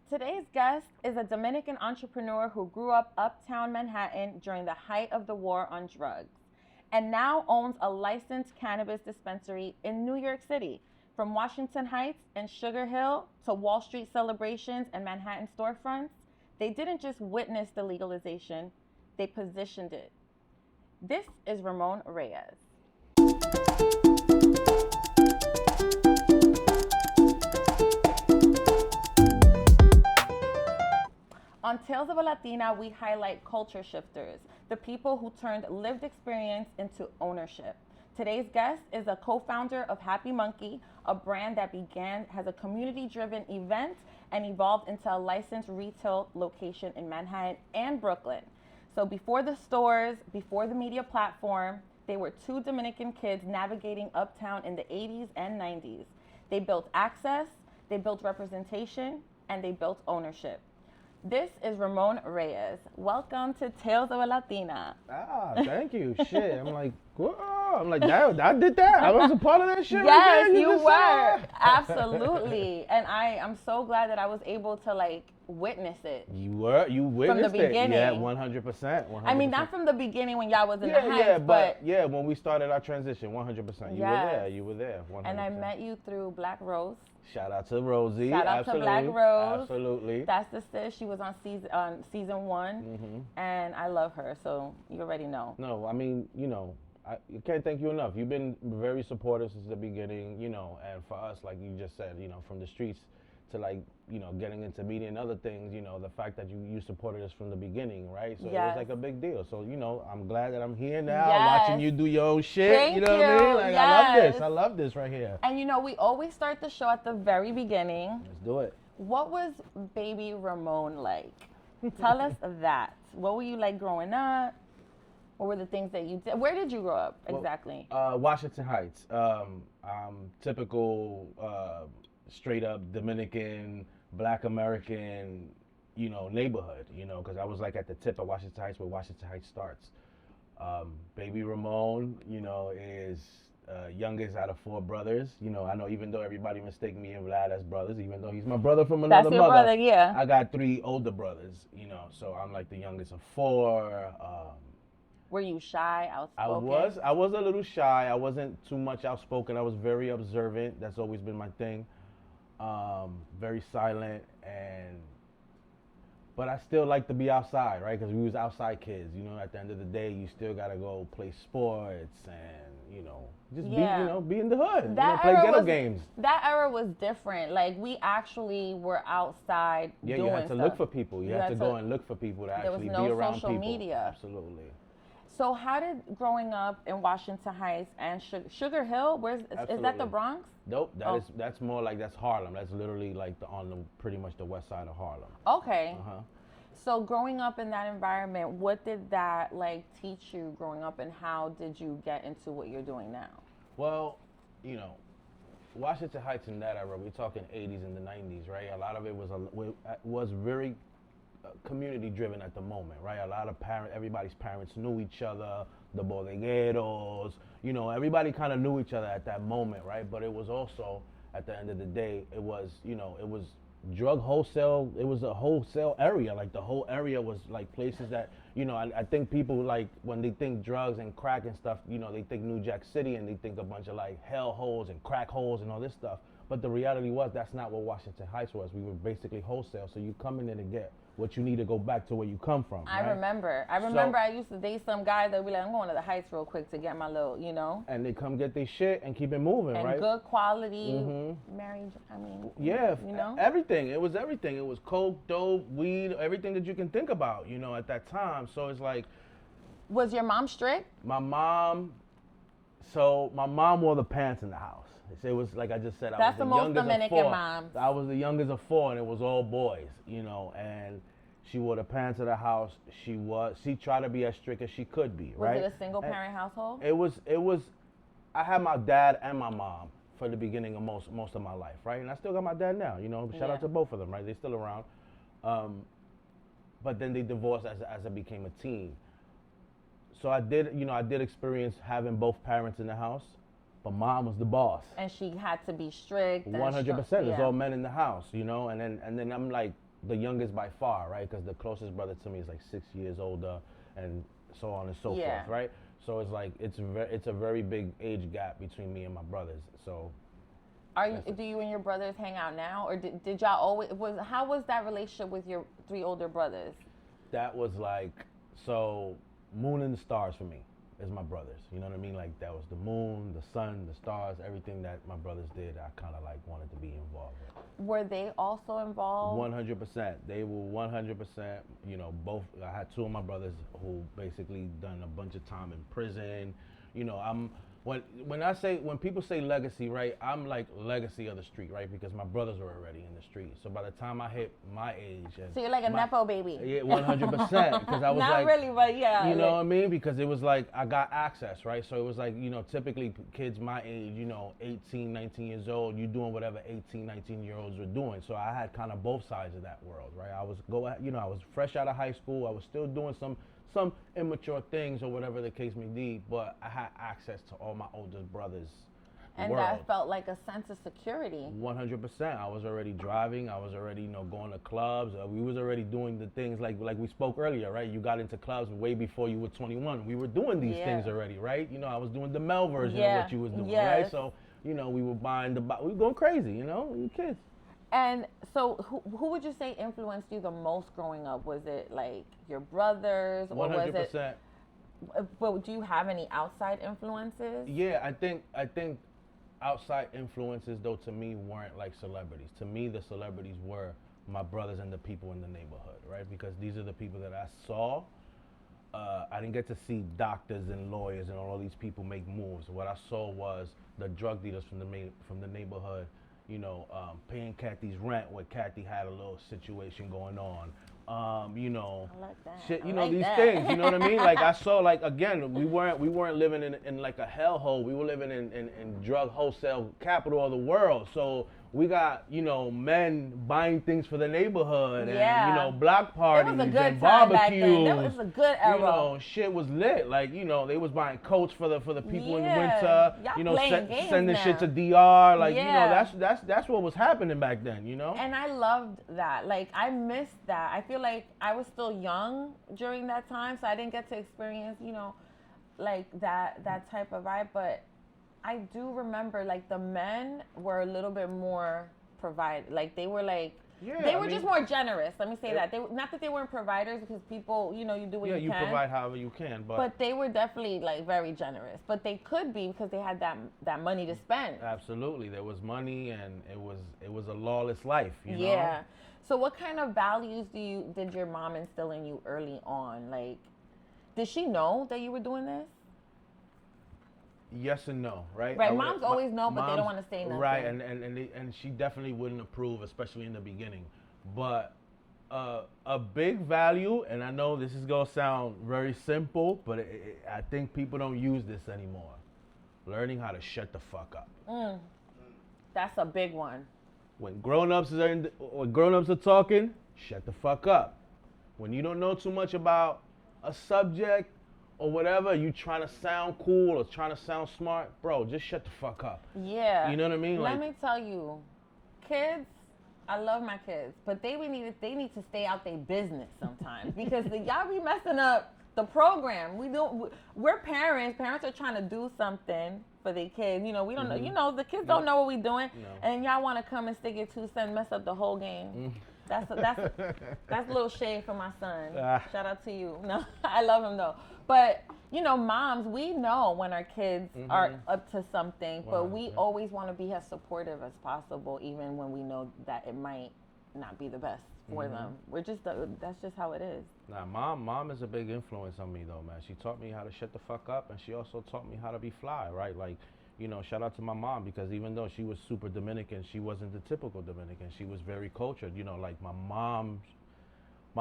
Today's guest is a Dominican entrepreneur who grew up uptown Manhattan during the height of the war on drugs and now owns a licensed cannabis dispensary in New York City. From Washington Heights and Sugar Hill to Wall Street celebrations and Manhattan storefronts, they didn't just witness the legalization, they positioned it. This is Ramon Reyes. On Tales of a Latina, we highlight culture shifters, the people who turned lived experience into ownership. Today's guest is a co-founder of Happy Munkey, a brand that began as a community-driven event and evolved into a licensed retail location in Manhattan and Brooklyn. So before the stores, before the media platform, they were two Dominican kids navigating uptown in the 80s and 90s. They built access, they built representation, and they built ownership. This is Ramon Reyes. Welcome to Tales of a Latina. Thank you. Shit. I'm like, whoa. I'm like, I did that. I was a part of that shit. Yes, right there. you were. Absolutely. And I'm so glad that I was able to witness it. You witnessed from the beginning. It. Yeah, 100%. I mean, not from the beginning when y'all was in the Heights, but when we started our transition, 100%. You were there. 100%. And I met you through Black Rose. Shout out to Rosie. Shout out to Black Rose. Absolutely. That's the sis. She was on season one, and I love her. So you already know. No, I mean, I can't thank you enough. You've been very supportive since the beginning, and for us, like you just said, from the streets to getting into media and other things, the fact that you supported us from the beginning, right? So yes. It was like a big deal. So, I'm glad that I'm here now, yes. watching you do your own shit. Thank you know what I mean? Like, yes. I love this right here. And we always start the show at the very beginning. Let's do it. What was baby Ramon like? Tell us that. What were you like growing up? What were the things that you did? Where did you grow up exactly? Washington Heights. Typical straight up Dominican, Black American, neighborhood, because I was at the tip of Washington Heights where Washington Heights starts. Baby Ramon, is youngest out of 4 brothers. I know even though everybody mistake me and Vlad as brothers, even though he's my brother from another That's your mother. Brother, yeah. I got 3 older brothers, so I'm like the youngest of 4. Were you shy, outspoken? I was a little shy. I wasn't too much outspoken. I was very observant. That's always been my thing. Very silent, but I still like to be outside, right? Because we was outside kids. At the end of the day, you still gotta go play sports and just be in the hood. Play ghetto games. That era was different. We actually were outside. Yeah, doing you had to stuff. look for people. You had to go and look for people to actually be around people. There was no social media. Absolutely. So how did growing up in Washington Heights and Sugar Hill, is that the Bronx? Nope, that's more that's Harlem. That's literally pretty much the west side of Harlem. Okay. So growing up in that environment, what did that teach you growing up, and how did you get into what you're doing now? Well, Washington Heights in that era, we're talking 80s and the 90s, right? A lot of it was very community driven at the moment, right? A lot of everybody's parents knew each other, the bodegueros, everybody kind of knew each other at that moment, right? But it was also, at the end of the day, it was drug wholesale. It was a wholesale area. The whole area was places that, I think people when they think drugs and crack and stuff, they think New Jack City and they think a bunch of hell holes and crack holes and all this stuff. But the reality was that's not what Washington Heights was. We were basically wholesale. So you come in there to get what you need to go back to where you come from. I right? remember I used to date some guys that would be like, I'm going to the Heights real quick to get my little, And they come get their shit and keep it moving, and right? And good quality, marriage, Yeah, everything. It was everything. It was coke, dope, weed, everything that you can think about, at that time. So it's Was your mom strict? My mom wore the pants in the house. It was like I just said, That's I was the most Dominican moms. I was the youngest of 4, and it was all boys, and she wore the pants of the house. She tried to be as strict as she could be, right? Was it a single parent household? It was. I had my dad and my mom for the beginning of most of my life, right? And I still got my dad now, Shout out to both of them, right? They're still around. But then they divorced as I became a teen. So I did experience having both parents in the house. But mom was the boss. And she had to be strict. 100%. There's all men in the house, And then I'm the youngest by far, right? Because the closest brother to me is like 6 years older, and so on and so Yeah. forth, right? So it's like it's a very big age gap between me and my brothers. So Do you and your brothers hang out now, or did y'all always how was that relationship with your 3 older brothers? that was like, so moon and the stars for me is my brothers. You know what I mean? Like that was the moon, the sun, the stars, everything that my brothers did. I kind of like wanted to be involved with. Were they also involved? 100%. They were 100%. You know, both. I had 2 of my brothers who basically done a bunch of time in prison. You know, when people say legacy, right? I'm like legacy of the street, right? Because my brothers were already in the street. So by the time I hit my age, So you're like a nepo baby. Yeah, 100%. Because I was Not like, really, but yeah. you know what I mean? Because it was like I got access, right? So it was like, you know, typically kids my age, you know, 18, 19 years old, you doing whatever 18, 19-year-olds were doing. So I had kind of both sides of that world, right? I was fresh out of high school. I was still doing some immature things or whatever the case may be, but I had access to all my oldest brothers. And world. that felt like a sense of security. 100%. I was already driving. I was already, you know, going to clubs. We was already doing the things like we spoke earlier, right? You got into clubs way before you were 21. We were doing these things already, right? You know, I was doing the Mel version of what you was doing, right? So, you know, we were buying we were going crazy, you know, we were kids. And so who would you say influenced you the most growing up? Was it like your brothers? Or 100%. was it, but do you have any outside influences? Yeah, I think outside influences, though, to me weren't like celebrities. To me, the celebrities were my brothers and the people in the neighborhood, right? Because these are the people that I saw. I didn't get to see doctors and lawyers and all of these people make moves. What I saw was the drug dealers from the neighborhood, you know, paying Kathy's rent where Kathy had a little situation going on. You know, I like that. shit, you I know, like these that. things, you know what I mean? Like I saw, like, again, we weren't living in like a hellhole. We were living in drug wholesale capital of the world. So we got, you know, men buying things for the neighborhood and, you know, block parties It was a good and time back barbecues. then. That was a good era. You know, shit was lit. Like, you know, they was buying coats for the people in the Yeah. winter. Y'all You know, playing games sending now. shit to DR. Like, you Yeah. know, that's what was happening back then, you know? And I loved that. Like, I missed that. I feel like I was still young during that time, so I didn't get to experience, you know, like that type of vibe. But I do remember, like, the men were a little bit more provided. Like, they were like, they were just more generous. Let me say that. Not that they weren't providers, because people, you know, you do what you can. Yeah, you provide however you can, but they were definitely like very generous. But they could be because they had that money to spend. Absolutely, there was money, and it was a lawless life, you know. Yeah. So what kind of values did your mom instill in you early on? Like, did she know that you were doing this? Yes and no, right? Right, moms always know, but they don't want to say nothing. Right, and she definitely wouldn't approve, especially in the beginning. But a big value, and I know this is gonna sound very simple, but I think people don't use this anymore. Learning how to shut the fuck up. That's a big one. When grown-ups are talking, shut the fuck up. When you don't know too much about a subject or whatever, you trying to sound cool or trying to sound smart, bro, just shut the fuck up. Yeah. You know what I mean? Let me tell you, kids, I love my kids, but they need to stay out their business sometimes because y'all be messing up the program. We're parents. Parents are trying to do something for their kids. You know, we don't know. You know, the kids don't know what we're doing, and y'all want to come and stick your 2 cents, mess up the whole game. That's a little shade for my son. Shout out to you. No, I love him though. But you know, moms, we know when our kids are up to something, but we always want to be as supportive as possible, even when we know that it might not be the best for them. That's just how it is. Nah, mom is a big influence on me though, man. She taught me how to shut the fuck up, and she also taught me how to be fly, right? Like, you know, shout out to my mom, because even though she was super Dominican, she wasn't the typical Dominican. She was very cultured. You know, like my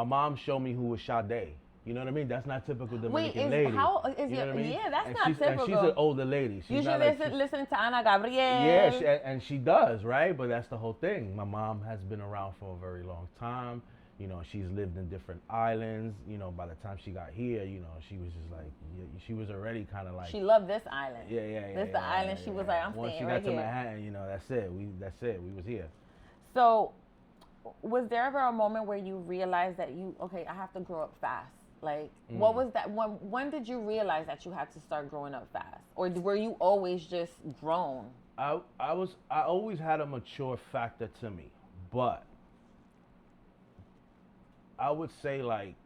mom showed me who was Sade. You know what I mean? That's not typical Dominican lady. How is you know what I mean? Yeah, that's and not typical. And she's an older lady. She's you should like, listen to Ana Gabriel. Yeah, and she does, right? But that's the whole thing. My mom has been around for a very long time. You know, she's lived in different islands. You know, by the time she got here, you know, she was just like, she was already kind of like. She loved this island. Yeah. This the island. She was like, I'm Once staying she right got here. to Manhattan, you know, that's it. We was here. So, Was there ever a moment where you realized that okay, I have to grow up fast? Like, what was that? When did you realize that you had to start growing up fast, or were you always just grown? I always had a mature factor to me, but I would say like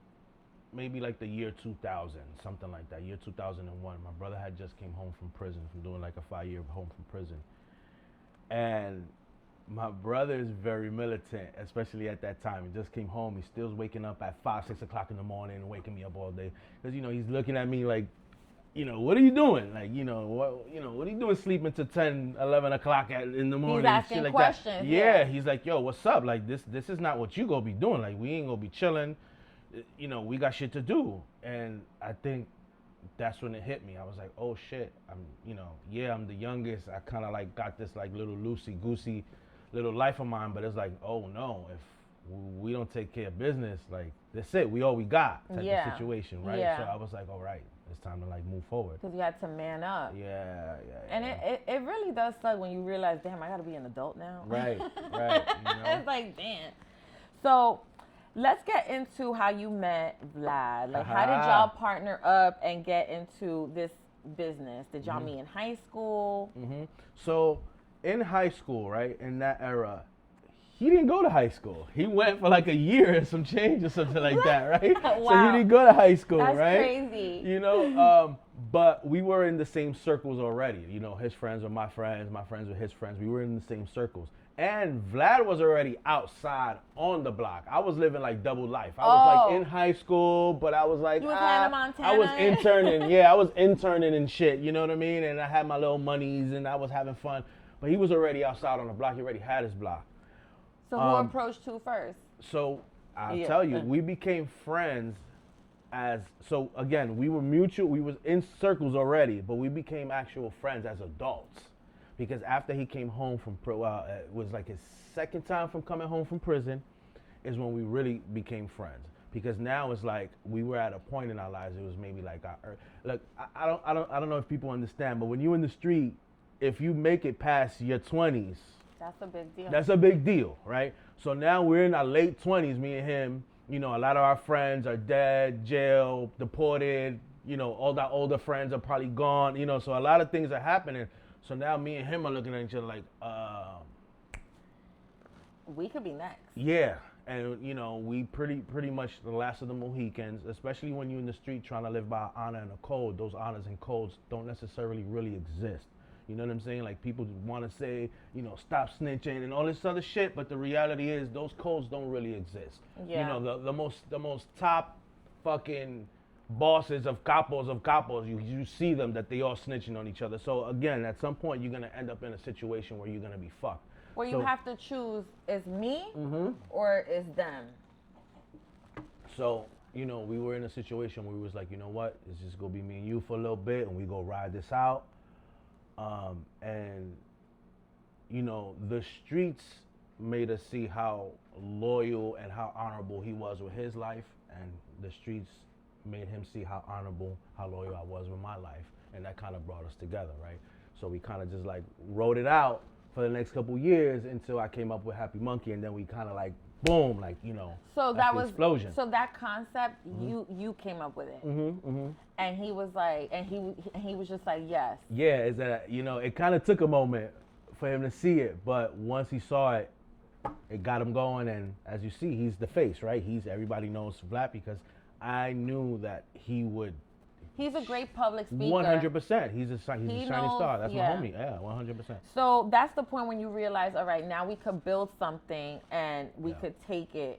maybe like the year 2000, something like that, year 2001. My brother had just came home from prison, from doing like a 5-year home from prison, and my brother is very militant, especially at that time. He just came home. He still waking up at 5, 6 o'clock in the morning and waking me up all day. Because, he's looking at me like, what are you doing? Like, what are you doing sleeping to 10, 11 o'clock in the morning? He's asking shit like questions. That. Yeah, he's like, yo, what's up? Like, this is not what you gonna be doing. Like, we ain't gonna be chilling. We got shit to do. And I think that's when it hit me. I was like, oh shit, I'm the youngest. I kind of like got this like little loosey-goosey little life of mine, but it's like, oh no, if we don't take care of business, like that's it, we all we got type of situation, right? So I was like, all right, it's time to like move forward. Because you had to man up. Yeah. And it really does suck when you realize, damn, I gotta be an adult now. Right. It's like, damn. So let's get into how you met Vlad. Like, how did y'all partner up and get into this business? Did y'all meet in high school? So in high school, right, in that era, he didn't go to high school. He went for like a year and some change or something like that, right? Wow. So he didn't go to high school, That's right? crazy. But we were in the same circles already. His friends were my friends were his friends. We were in the same circles. And Vlad was already outside on the block. I was living like double life. I was like in high school, but I was like, you was Hannah Montana. I was interning. Yeah, I was interning and shit. You know what I mean? And I had my little monies and I was having fun. But he was already outside on the block. He already had his block. So who approached who first? So I'll tell you, we became friends so again, we were mutual. We was in circles already, but we became actual friends as adults. Because after he came home from, it was like his second time from coming home from prison, is when we really became friends. Because now it's like we were at a point in our lives. It was maybe like I don't know if people understand, but when you're in the street, if you make it past your 20s, that's a big deal. That's a big deal, right? So now we're in our late 20s, me and him. A lot of our friends are dead, jail, deported. All our older friends are probably gone. So a lot of things are happening. So now me and him are looking at each other like, we could be next. Yeah. And, we pretty much the last of the Mohicans, especially when you're in the street trying to live by honor and a code. Those honors and codes don't necessarily really exist. You know what I'm saying? Like, people want to say, stop snitching and all this other shit, but the reality is those codes don't really exist. Yeah. The most top fucking bosses of capos, you see them that they all snitching on each other. So again, at some point you're gonna end up in a situation where you're gonna be fucked. Where you have to choose, is me or is them. So, we were in a situation where we was like, you know what, it's just gonna be me and you for a little bit and we go ride this out. And the streets made us see how loyal and how honorable he was with his life, and the streets made him see how honorable, how loyal I was with my life, and that kind of brought us together, right? So we kind of just like wrote it out for the next couple years until I came up with Happy Munkey, and then we kind of like boom, like So that was explosion. So that concept, you came up with it, and he was like, and he was just like, yes. Yeah, is that it kind of took a moment for him to see it, but once he saw it, it got him going, and as you see, he's the face, right? Everybody knows Vlad because I knew that he would. He's a great public speaker. 100%. He's a shining star. That's my homie. Yeah, 100%. So that's the point when you realize, all right, now we could build something and we could take it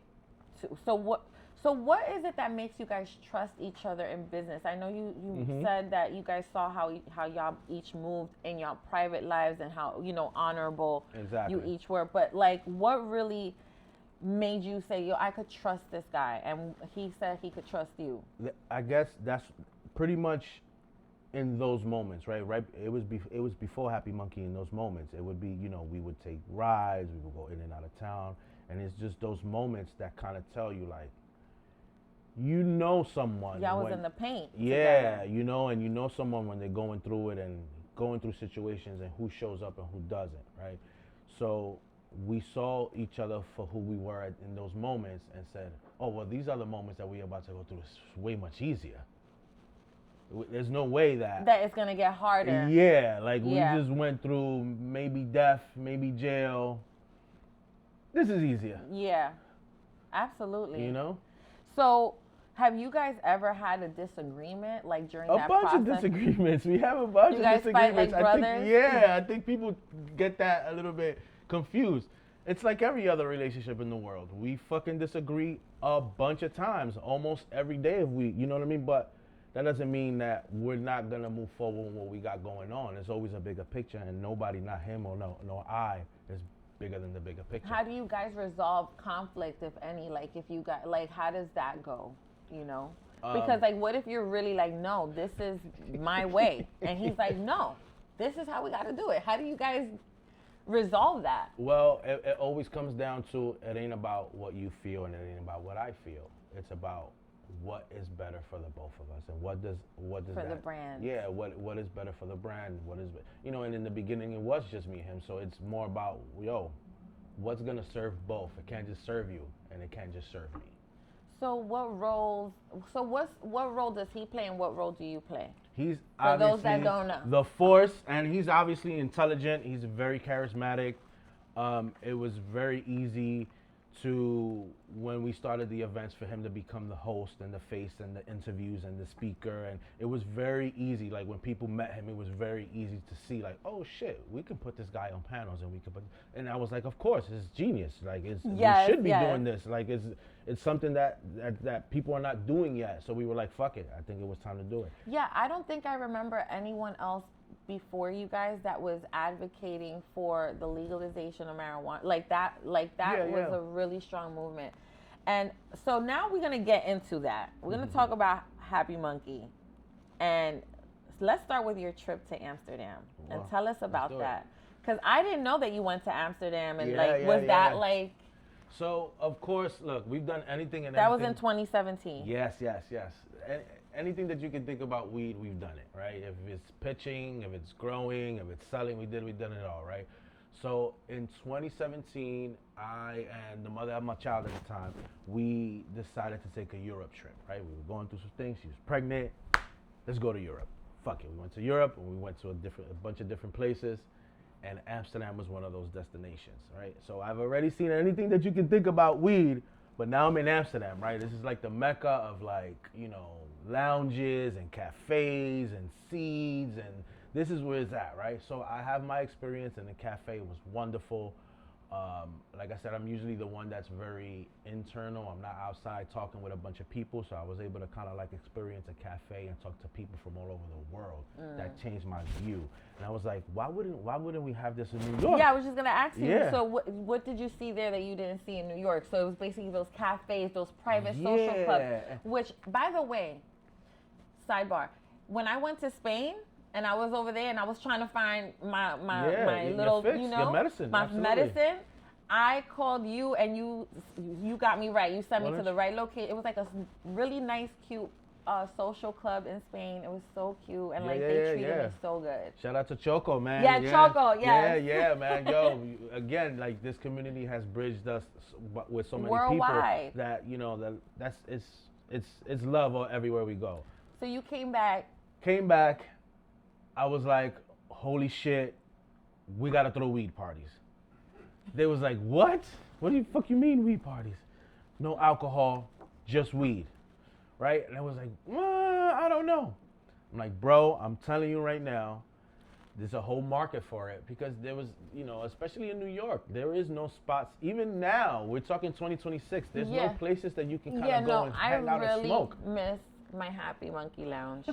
to. So what is it that makes you guys trust each other in business? I know you said that you guys saw how y'all each moved in your private lives and how honorable you each were. But like, what really made you say, yo, I could trust this guy, and he said he could trust you? I guess that's pretty much in those moments, right? It was before Happy Munkey. In those moments, it would be, we would take rides, we would go in and out of town, and it's just those moments that kind of tell you, like, someone. Y'all was in the paint. Yeah, together. and someone when they're going through it and going through situations and who shows up and who doesn't, right? So we saw each other for who we were in those moments and said, oh, well, these are the moments that we're about to go through. It's way much easier. There's no way that it's gonna get harder. Yeah, like we just went through maybe death, maybe jail. This is easier. Yeah, absolutely. You know? So, have you guys ever had a disagreement like during that process? A bunch of disagreements. We have a bunch of disagreements. Fight like brothers? I think people get that a little bit confused. It's like every other relationship in the world. We fucking disagree a bunch of times, almost every day if we, you know what I mean? But that doesn't mean that we're not gonna move forward with what we got going on. There's always a bigger picture, and nobody, not him or no I, is bigger than the bigger picture. How do you guys resolve conflict, if any? Like, if you got, like, how does that go? You know, because like, what if you're really like, no, this is my way, and he's like, no, this is how we got to do it. How do you guys resolve that? Well, it always comes down to, it ain't about what you feel and it ain't about what I feel. It's about what is better for the both of us, and what does for that, the brand. Yeah, what is better for the brand? What is, you know? And in the beginning, it was just me and him, so it's more about, yo, what's gonna serve both? It can't just serve you, and it can't just serve me. So what roles? So what role does he play, and what role do you play? He's for those that don't know, the force, and he's obviously intelligent. He's very charismatic. It was very easy to, when we started the events, for him to become the host and the face and the interviews and the speaker, and it was very easy. Like, when people met him, it was very easy to see, like, oh shit, we can put this guy on panels, and we can put, and I was like, of course, it's genius. Like, we should be doing this. Like, it's something that people are not doing yet. So we were like, fuck it. I think it was time to do it. Yeah, I don't think I remember anyone else before you guys that was advocating for the legalization of marijuana. Like that was a really strong movement. And so now we're going to get into that. We're going to talk about Happy Munkey. And let's start with your trip to Amsterdam. And tell us about that. Because I didn't know that you went to Amsterdam. And was that like... So, of course, look, we've done anything and that was in 2017. Yes. Anything that you can think about weed, we've done it, right? If it's pitching, if it's growing, if it's selling, we've done it all, right? So in 2017, I and the mother of my child at the time, we decided to take a Europe trip, right? We were going through some things. She was pregnant. Let's go to Europe. Fuck it. We went to Europe, and we went to a bunch of different places, and Amsterdam was one of those destinations, right? So I've already seen anything that you can think about weed, but now I'm in Amsterdam, right? This is like the mecca of, like, you know, lounges and cafes and seeds, and this is where it's at, right? So I have my experience in the cafe. It was wonderful. Like I said, I'm usually the one that's very internal. I'm not outside talking with a bunch of people, so I was able to kind of like experience a cafe and talk to people from all over the world. That changed my view. And I was like, why wouldn't we have this in New York? Yeah, I was just gonna ask you. Yeah. So what did you see there that you didn't see in New York? So it was basically those cafes, those private social clubs. Which, by the way, sidebar, when I went to Spain and I was over there and I was trying to find my little, fix, you know, your medicine, my absolutely. medicine, I called you and you got me right. You sent me to the right location. It was like a really nice, cute social club in Spain. It was so cute, and they treated me so good. Shout out to Choco, man. Yeah, Choco, yes. Yeah, man. Yo, again, like, this community has bridged us with so many worldwide people that, you know, that's it's love everywhere we go. So you came back. I was like, holy shit, we gotta throw weed parties. They was like, what? What do you fuck you mean weed parties? No alcohol, just weed, right? And I was like, I don't know. I'm like, bro, I'm telling you right now, there's a whole market for it, because there was, you know, especially in New York, there is no spots. Even now, we're talking 2026, there's no places that you can kind of go and hang out and smoke. I really miss my Happy Munkey Lounge.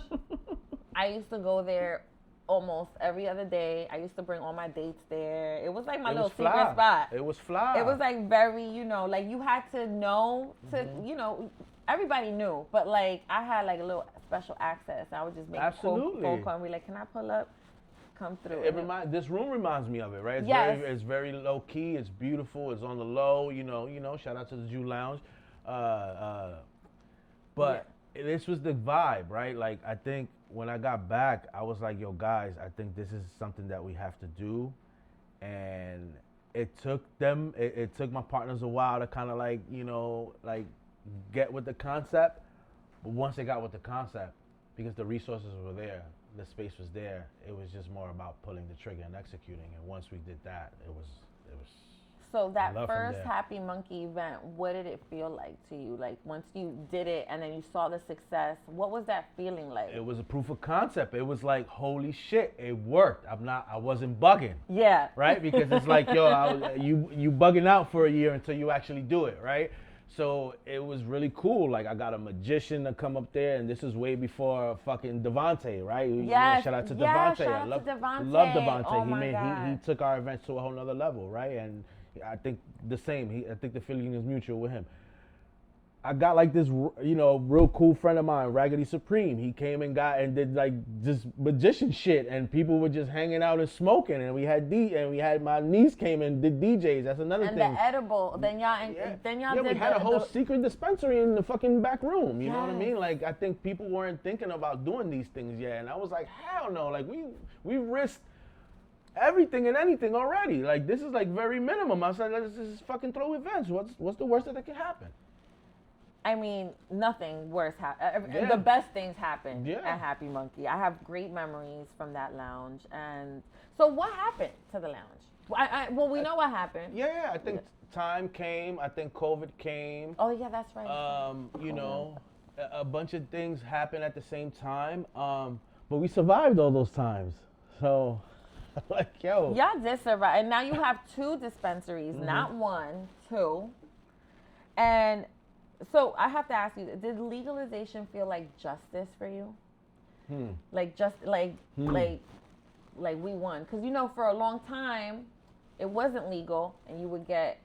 I used to go there almost every other day. I used to bring all my dates there. It was like my little secret spot. It was fly. It was like very, you know, like you had to know to, you know, everybody knew, but like I had like a little special access. I would just make a phone call and be like, can I pull up? Come through. This room reminds me of it, right? It's very low key. It's beautiful. It's on the low. You know. Shout out to the Jue Lounge. But this was the vibe, right? Like, I think when I got back, I was like, yo, guys, I think this is something that we have to do. And it took it took my partners a while to kind of like, you know, like get with the concept. But once they got with the concept, because the resources were there, the space was there, it was just more about pulling the trigger and executing. And once we did that, it was. So that first Happy Munkey event, what did it feel like to you? Like once you did it and then you saw the success, what was that feeling like? It was a proof of concept. It was like, holy shit, it worked. I wasn't bugging. Yeah. Right? Because it's like, yo, you bugging out for a year until you actually do it, right? So it was really cool. Like I got a magician to come up there, and this is way before fucking Devontae, right? Yes. Shout out to Devontae. Devontae. Love Devontae. Oh He took our events to a whole nother level, right? And I think the same. I think the feeling is mutual with him. I got like this, you know, real cool friend of mine, Raggedy Supreme. He came and did like just magician shit, and people were just hanging out and smoking. And we had my niece came and did DJs. That's another thing. And the edible. Then y'all did. We had a whole secret dispensary in the fucking back room. You know what I mean? Like I think people weren't thinking about doing these things yet, and I was like, hell no! Like we risked everything and anything already. Like this is like very minimum. I said, let's just fucking throw events. What's the worst that can happen? I mean, nothing worse happened. The best things happened at Happy Munkey. I have great memories from that lounge. And so what happened to the lounge? Well, we know what happened. Yeah, I think time came. I think COVID came. Oh, yeah, that's right. You know, a bunch of things happened at the same time. But we survived all those times. So, like, yo. Y'all did survive. And now you have 2 dispensaries, not 1, 2. And so I have to ask you, did legalization feel like justice for you? Like we won? Because you know, for a long time, it wasn't legal, and you would get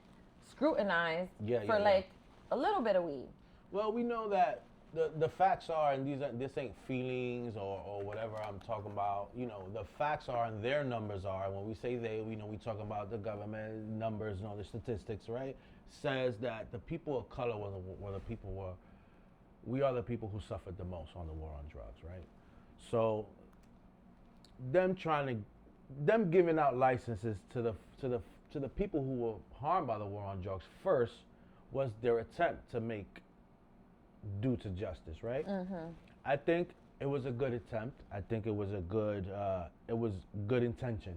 scrutinized for like a little bit of weed. Well, we know that the facts are, and this ain't feelings or whatever I'm talking about. You know, the facts are and their numbers are. When we say they, we know we talking about the government numbers and all the statistics, right? Says that the people of color we are the people who suffered the most on the war on drugs, right? So them giving out licenses to the people who were harmed by the war on drugs first was their attempt to make due to justice, right? I think it was a good attempt. I think it was good intention.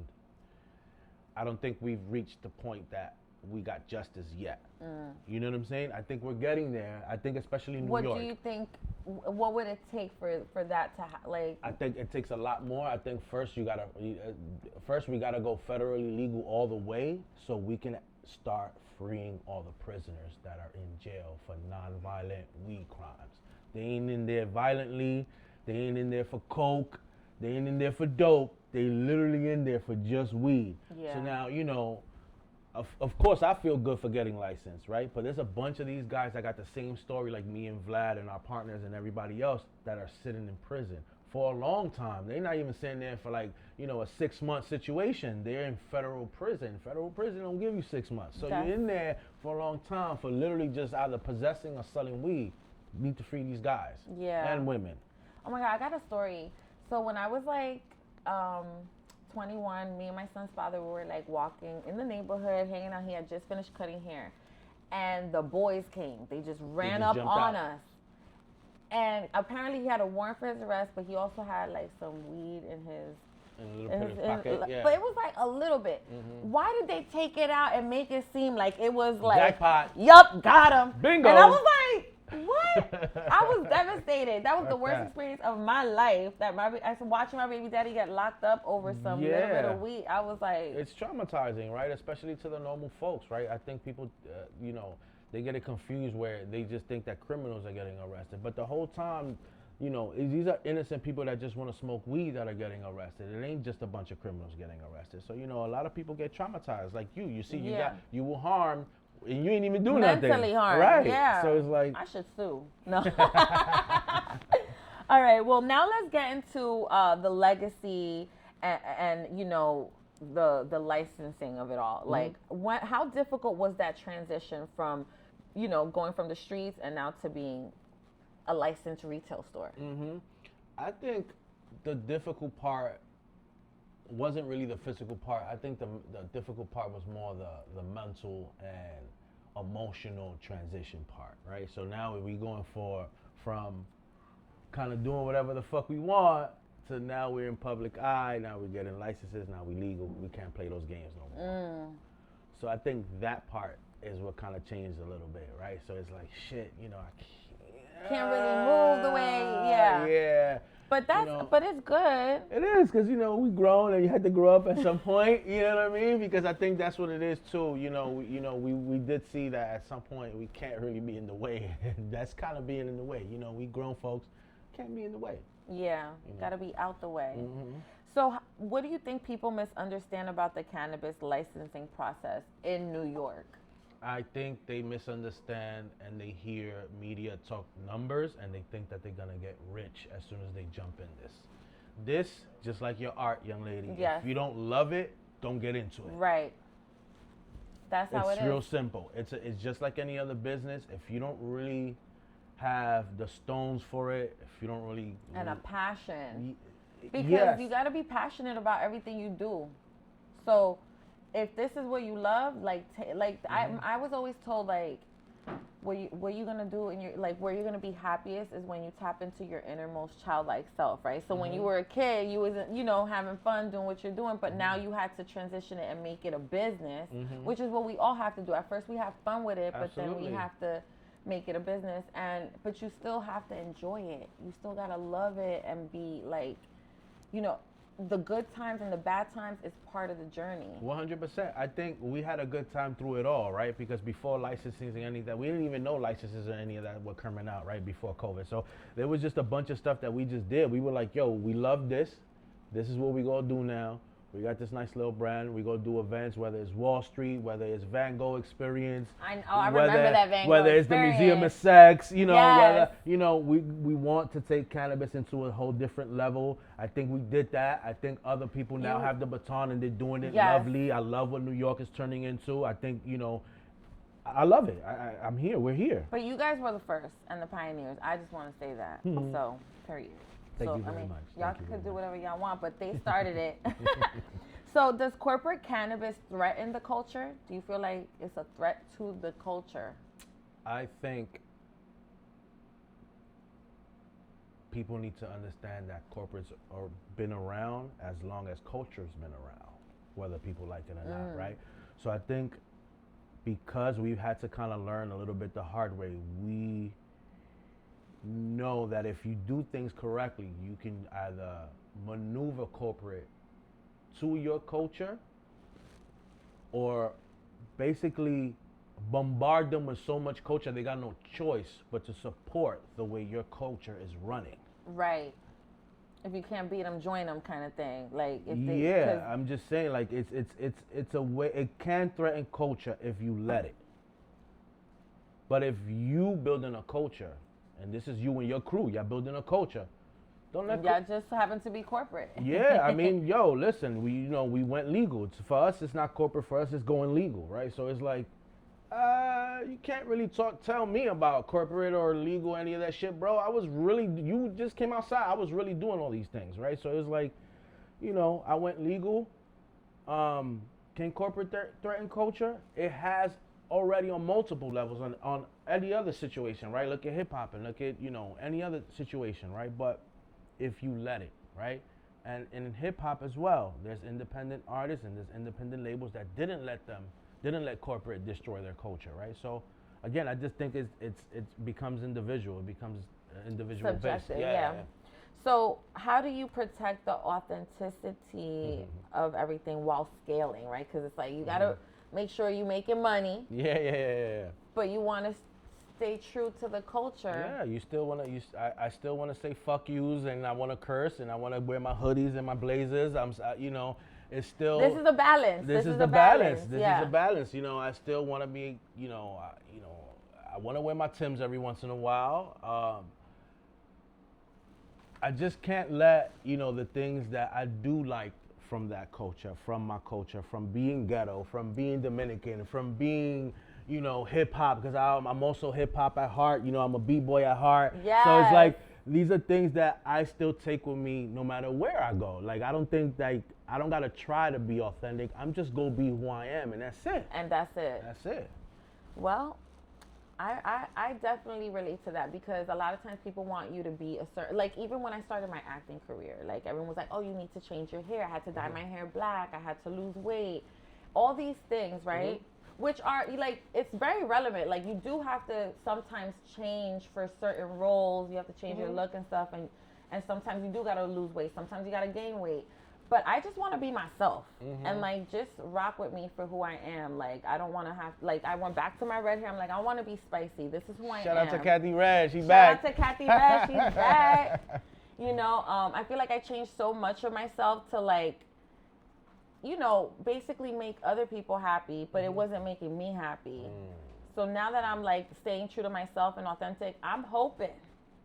I don't think we've reached the point that we got justice yet. You know what I'm saying? I think we're getting there. I think especially in New York. What do you think, what would it take for that to like? I think it takes a lot more. I think first we gotta go federally legal all the way so we can start freeing all the prisoners that are in jail for non-violent weed crimes. They ain't in there violently. They ain't in there for coke. They ain't in there for dope. They literally in there for just weed. Yeah. So now, you know, of course I feel good for getting licensed, right? But there's a bunch of these guys that got the same story like me and Vlad and our partners and everybody else that are sitting in prison for a long time. They're not even sitting there for like, you know, a 6-month situation. They're in federal prison. Federal prison don't give you 6 months. So you're in there for a long time for literally just either possessing or selling weed. You need to free these guys. Yeah. And women. Oh my God, I got a story. So when I was like 21, me and my son's father were like walking in the neighborhood, hanging out. He had just finished cutting hair. And the boys came. They just ran up on us. And apparently he had a warrant for his arrest, but he also had like some weed in his pocket. Yeah. But it was like a little bit. Why did they take it out and make it seem like it was like jackpot? Yup, got him. Bingo. And I was like, what? I was devastated. That was the worst experience of my life. I was watching my baby daddy get locked up over some little bit of weed. I was like, it's traumatizing, right? Especially to the normal folks, right? I think people, you know, they get it confused where they just think that criminals are getting arrested. But the whole time, you know, these are innocent people that just want to smoke weed that are getting arrested. It ain't just a bunch of criminals getting arrested. So, you know, a lot of people get traumatized. Like you see, you were harmed and you ain't even do nothing. Mentally harmed. Right. Yeah. So it's like, I should sue. No. All right. Well, now let's get into the legacy and you know, the licensing of it all. Like, how difficult was that transition from, you know, going from the streets and now to being a licensed retail store? I think the difficult part wasn't really the physical part. I think the difficult part was more the mental and emotional transition part, right? So now we going from kind of doing whatever the fuck we want to now we're in public eye, now we're getting licenses, now we legal. We can't play those games no more. So I think that part is what kind of changed a little bit, right? So it's like, shit, you know, I can't really move the way, yeah. Yeah. But that's, you know, but it's good. It is, because, you know, we grown and you had to grow up at some point, you know what I mean? Because I think that's what it is too. You know, we did see that at some point we can't really be in the way. That's kind of being in the way. You know, we grown folks can't be in the way. Yeah, you know? Got to be out the way. Mm-hmm. So what do you think people misunderstand about the cannabis licensing process in New York? I think they misunderstand and they hear media talk numbers and they think that they're going to get rich as soon as they jump in this. This, just like your art, young lady, yes. If you don't love it, don't get into it. Right. That's how it is. It's real simple. It's just like any other business. If you don't really have the stones for it, if you don't really... And a passion. Because yes. You got to be passionate about everything you do. So... if this is what you love, I was always told, like, what you're gonna do and where you're gonna be happiest is when you tap into your innermost childlike self, right? So when you were a kid, you wasn't, having fun doing what you're doing, but now you had to transition it and make it a business, which is what we all have to do. At first we have fun with it, but then we have to make it a business, but you still have to enjoy it. You still gotta love it and be like, the good times and the bad times is part of the journey. 100%. I think we had a good time through it all, right? Because before licensing and any of that, we didn't even know licenses or any of that were coming out, right, before COVID. So there was just a bunch of stuff that we just did. We were like, yo, we love this. This is what we gonna do now. We got this nice little brand. We go do events, whether it's Wall Street, whether it's Van Gogh Experience. I remember that Van Gogh Whether it's Experience. the Museum of Sex, yes. whether, we want to take cannabis into a whole different level. I think we did that. I think other people now have the baton and they're doing it lovely. I love what New York is turning into. I think, I love it. I'm here. We're here. But you guys were the first and the pioneers. I just want to say that. So, period. Thank you very much. Y'all could do whatever y'all want, but they started it. So does corporate cannabis threaten the culture? Do you feel like it's a threat to the culture? I think people need to understand that corporates are been around as long as culture's been around, whether people like it or not, right? So I think because we've had to kind of learn a little bit the hard way, we know that if you do things correctly, you can either maneuver corporate to your culture or basically bombard them with so much culture they got no choice but to support the way your culture is running. Right. If you can't beat them, join them, kind of thing. Like I'm just saying, like it's a way. It can threaten culture if you let it. But if you building a culture, and this is you and your crew, y'all building a culture. Don't let y'all just happen to be corporate. Yeah, I mean, yo, listen, we went legal. For us, it's not corporate. For us, it's going legal, right? So it's like, you can't really tell me about corporate or legal, any of that shit, bro. You just came outside. I was really doing all these things, right? So it's like, I went legal. Can corporate threaten culture? It has already on multiple levels on any other situation, right? Look at hip hop and look at, any other situation, right? But if you let it, right? And in hip hop as well, there's independent artists and there's independent labels that didn't let corporate destroy their culture, right? So again, I just think it becomes individual. It becomes individual subjective, based. Yeah. So how do you protect the authenticity of everything while scaling, right? Because it's like you gotta make sure you're making money. Yeah. But you want to stay true to the culture. Yeah, you still want to. I still want to say fuck yous, and I want to curse, and I want to wear my hoodies and my blazers. It's still. This is a balance. This is the balance. This is a balance. I still want to be. I want to wear my Timbs every once in a while. I just can't let the things that I do like from that culture, from my culture, from being ghetto, from being Dominican, from being hip hop, because I'm also hip hop at heart. I'm a b-boy at heart. Yes. So it's like these are things that I still take with me no matter where I go. Like, I don't think, like, I don't gotta try to be authentic. I'm just gonna be who I am, and that's it. And that's it. That's it. Well, I definitely relate to that, because a lot of times people want you to be a certain, like, even when I started my acting career, like, everyone was like, oh, you need to change your hair. I had to dye my hair black. I had to lose weight. All these things, right? Which are, like, it's very relevant. Like, you do have to sometimes change for certain roles. You have to change your look and stuff. And sometimes you do got to lose weight. Sometimes you got to gain weight. But I just want to be myself and, like, just rock with me for who I am. Like, I don't want to have, like, I went back to my red hair. I'm like, I want to be spicy. This is who I am. Shout out to Kathy Red. She's back. Shout out to Kathy Red. She's back. You know, I feel like I changed so much of myself to, like, you know, basically make other people happy, but it wasn't making me happy. So now that I'm, like, staying true to myself and authentic, I'm hoping.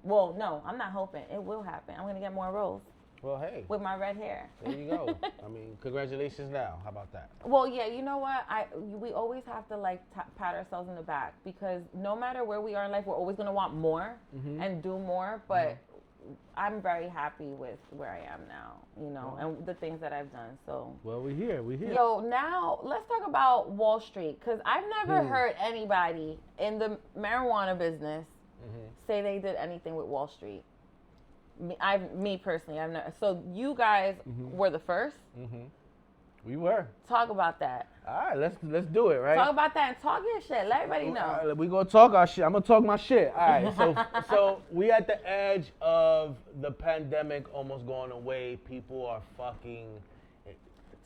Well, no, I'm not hoping. It will happen. I'm going to get more roles. Well, hey. With my red hair. There you go. I mean, congratulations now. How about that? Well, yeah, you know what? We always have to, like, pat ourselves in the back, because no matter where we are in life, we're always going to want more and do more. But I'm very happy with where I am now, you know, and the things that I've done. So. Well, we're here. Yo, now let's talk about Wall Street, because I've never heard anybody in the marijuana business say they did anything with Wall Street. Me personally, I've never. So you guys were the first. We were. Talk about that. All right, let's do it, right? Talk about that and talk your shit. Let everybody know. We gonna talk our shit. I'm gonna talk my shit. All right. So we at the edge of the pandemic almost going away. People are fucking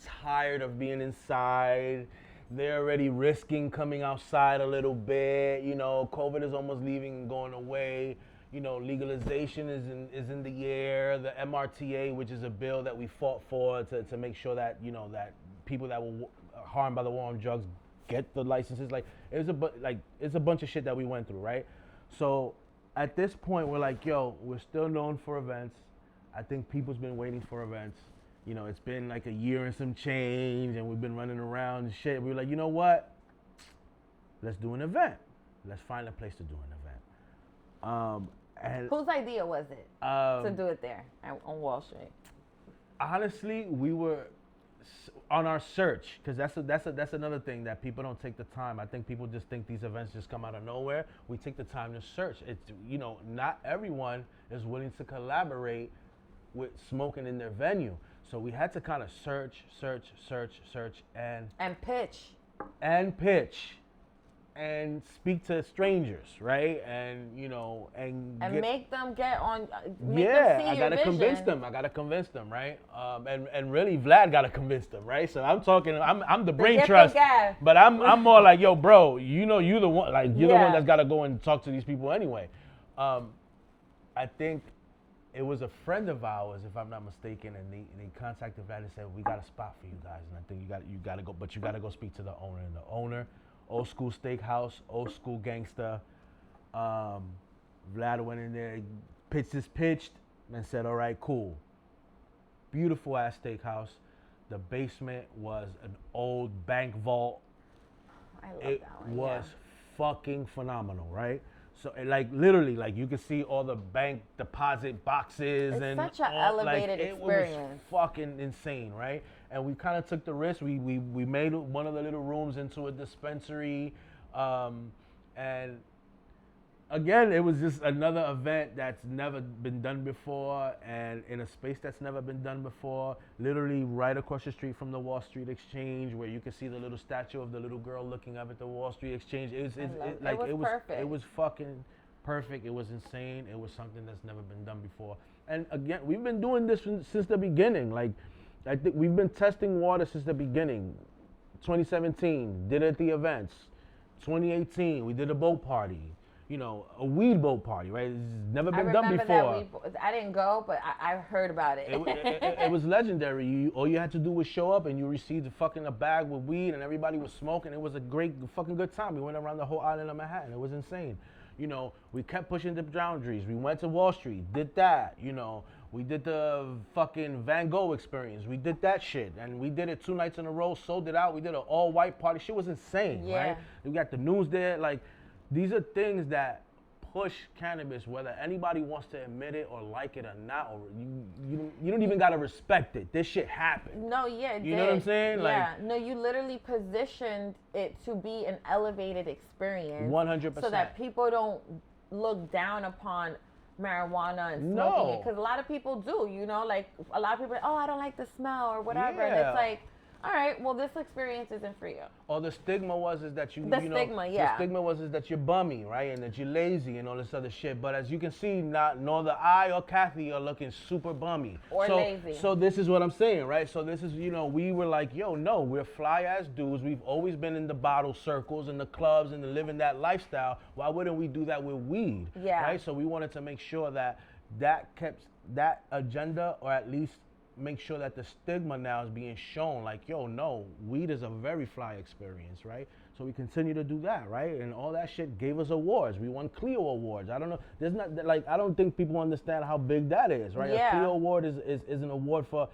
tired of being inside. They're already risking coming outside a little bit. You know, COVID is almost leaving and going away. You know, legalization is in the air. The MRTA, which is a bill that we fought for to make sure that, you know, that people that were harmed by the war on drugs get the licenses. Like, it's a bunch of shit that we went through, right? So at this point, we're like, yo, we're still known for events. I think people's been waiting for events. You know, it's been like a year and some change, and we've been running around and shit. We were like, you know what? Let's do an event. Let's find a place to do an event. And whose idea was it to do it there on Wall Street? Honestly, we were on our search, because that's another thing that people don't take the time. I think people just think these events just come out of nowhere. We take the time to search. It's, you know, not everyone is willing to collaborate with smoking in their venue. So we had to kind of search and pitch. And speak to strangers, right? And, you know, and make them get on. I gotta convince them, right? And really, Vlad gotta convince them, right? So I'm talking, I'm the brain trust, but I'm more like, yo, bro, you know, you're the one, like, you're the one that's gotta go and talk to these people anyway. I think it was a friend of ours, if I'm not mistaken, and they contacted Vlad and said, we got a spot for you guys, and I think you gotta go, but you gotta go speak to the owner, and the owner. Old school steakhouse, old school gangster. Vlad went in there, pitched, and said, all right, cool. Beautiful ass steakhouse. The basement was an old bank vault. I love that one. It was fucking phenomenal, right? So, like, literally, like, you could see all the bank deposit boxes. It's and such an elevated experience. It was fucking insane, right? And we kind of took the risk. We made one of the little rooms into a dispensary. And again, it was just another event that's never been done before, and in a space that's never been done before. Literally right across the street from the Wall Street Exchange, where you can see the little statue of the little girl looking up at the Wall Street Exchange. It was perfect. It was fucking perfect. It was insane. It was something that's never been done before. And again, we've been doing this since the beginning. Like, I think we've been testing water since the beginning. 2017, did it at the events. 2018, we did a boat party. You know, a weed boat party, right? It's never been done before. I didn't go, but I heard about it. It was legendary. All you had to do was show up, and you received a bag with weed, and everybody was smoking. It was a great fucking good time. We went around the whole island of Manhattan. It was insane. You know, we kept pushing the boundaries. We went to Wall Street, did that. You know, we did the fucking Van Gogh experience. We did that shit, and we did it 2 nights in a row. Sold it out. We did an all-white party. Shit was insane, right? We got the news there, like. These are things that push cannabis, whether anybody wants to admit it or like it or not, or you don't even gotta respect it. This shit happened. No, yeah, it You did. know what I'm saying? Yeah, no, you literally positioned it to be an elevated experience. 100%. So that people don't look down upon marijuana and smoking it. Because a lot of people do, you know, like a lot of people, I don't like the smell or whatever. And it's like, all right, well, this experience isn't for you. Or the stigma was that the stigma was that you're bummy, right, and that you're lazy and all this other shit. But as you can see, neither I or Kathy are looking super bummy or lazy. So this is what I'm saying, right? So this is, we were like, no, we're fly ass dudes. We've always been in the bottle circles and the clubs and living that lifestyle. Why wouldn't we do that with weed? Yeah. Right. So we wanted to make sure that kept that agenda, or at least make sure that the stigma now is being shown, like, no, weed is a very fly experience, right? So we continue to do that, right? And all that shit gave us awards. We won Clio awards. I don't know. There's not, like, I don't think people understand how big that is, right? Yeah. A Clio award is an award for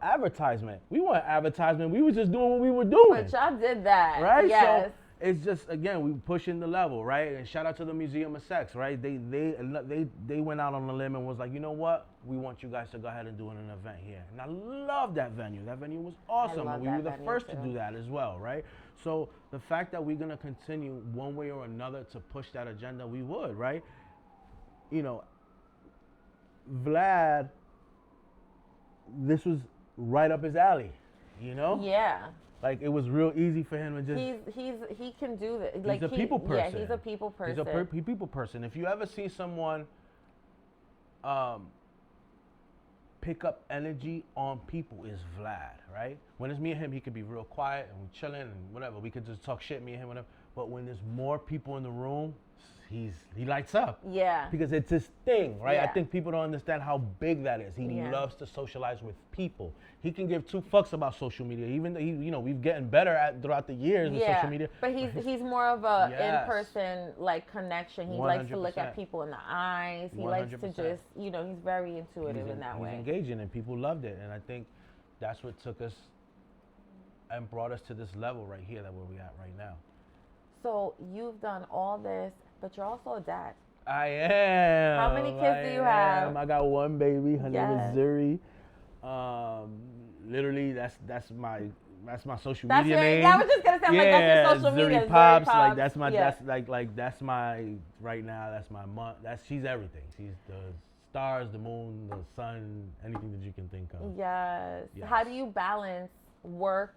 advertisement. We weren't advertisement. We were just doing what we were doing. But y'all did that. Right? Yes. So it's just, again, we pushing the level, right? And shout out to the Museum of Sex, right? They went out on a limb and was like, you know what? We want you guys to go ahead and do an event here. And I love that venue. That venue was awesome. And we were the first to do that as well, right? So the fact that we're going to continue one way or another to push that agenda, we would, right? Vlad, this was right up his alley, Yeah. Like, it was real easy for him to just... He can do this. Like, he's a people person. Yeah, he's a people person. He's a people person. If you ever see someone pick up energy on people, is Vlad, right? When it's me and him, he could be real quiet and we chilling and whatever. We could just talk shit, me and him, whatever. But when there's more people in the room, he lights up. Yeah. Because it's his thing, right? Yeah. I think people don't understand how big that is. He loves to socialize with people. He can give two fucks about social media, even though we've gotten better throughout the years with social media. But he's more of a in-person like connection. He 100%. Likes to look at people in the eyes. He 100%. likes to just, he's very intuitive in that way. He's engaging and people loved it. And I think that's what took us and brought us to this level right here that where we at right now. So you've done all this, but you're also a dad. I am. How many kids do you have? I got one baby. Her name is Zuri. Literally, that's my social media name. Yeah, I was just gonna say, that's your social media. Zuri Pops. Pops. Like that's my that's my right now. That's my mom. She's everything. She's the stars, the moon, the sun, anything that you can think of. Yes. How do you balance work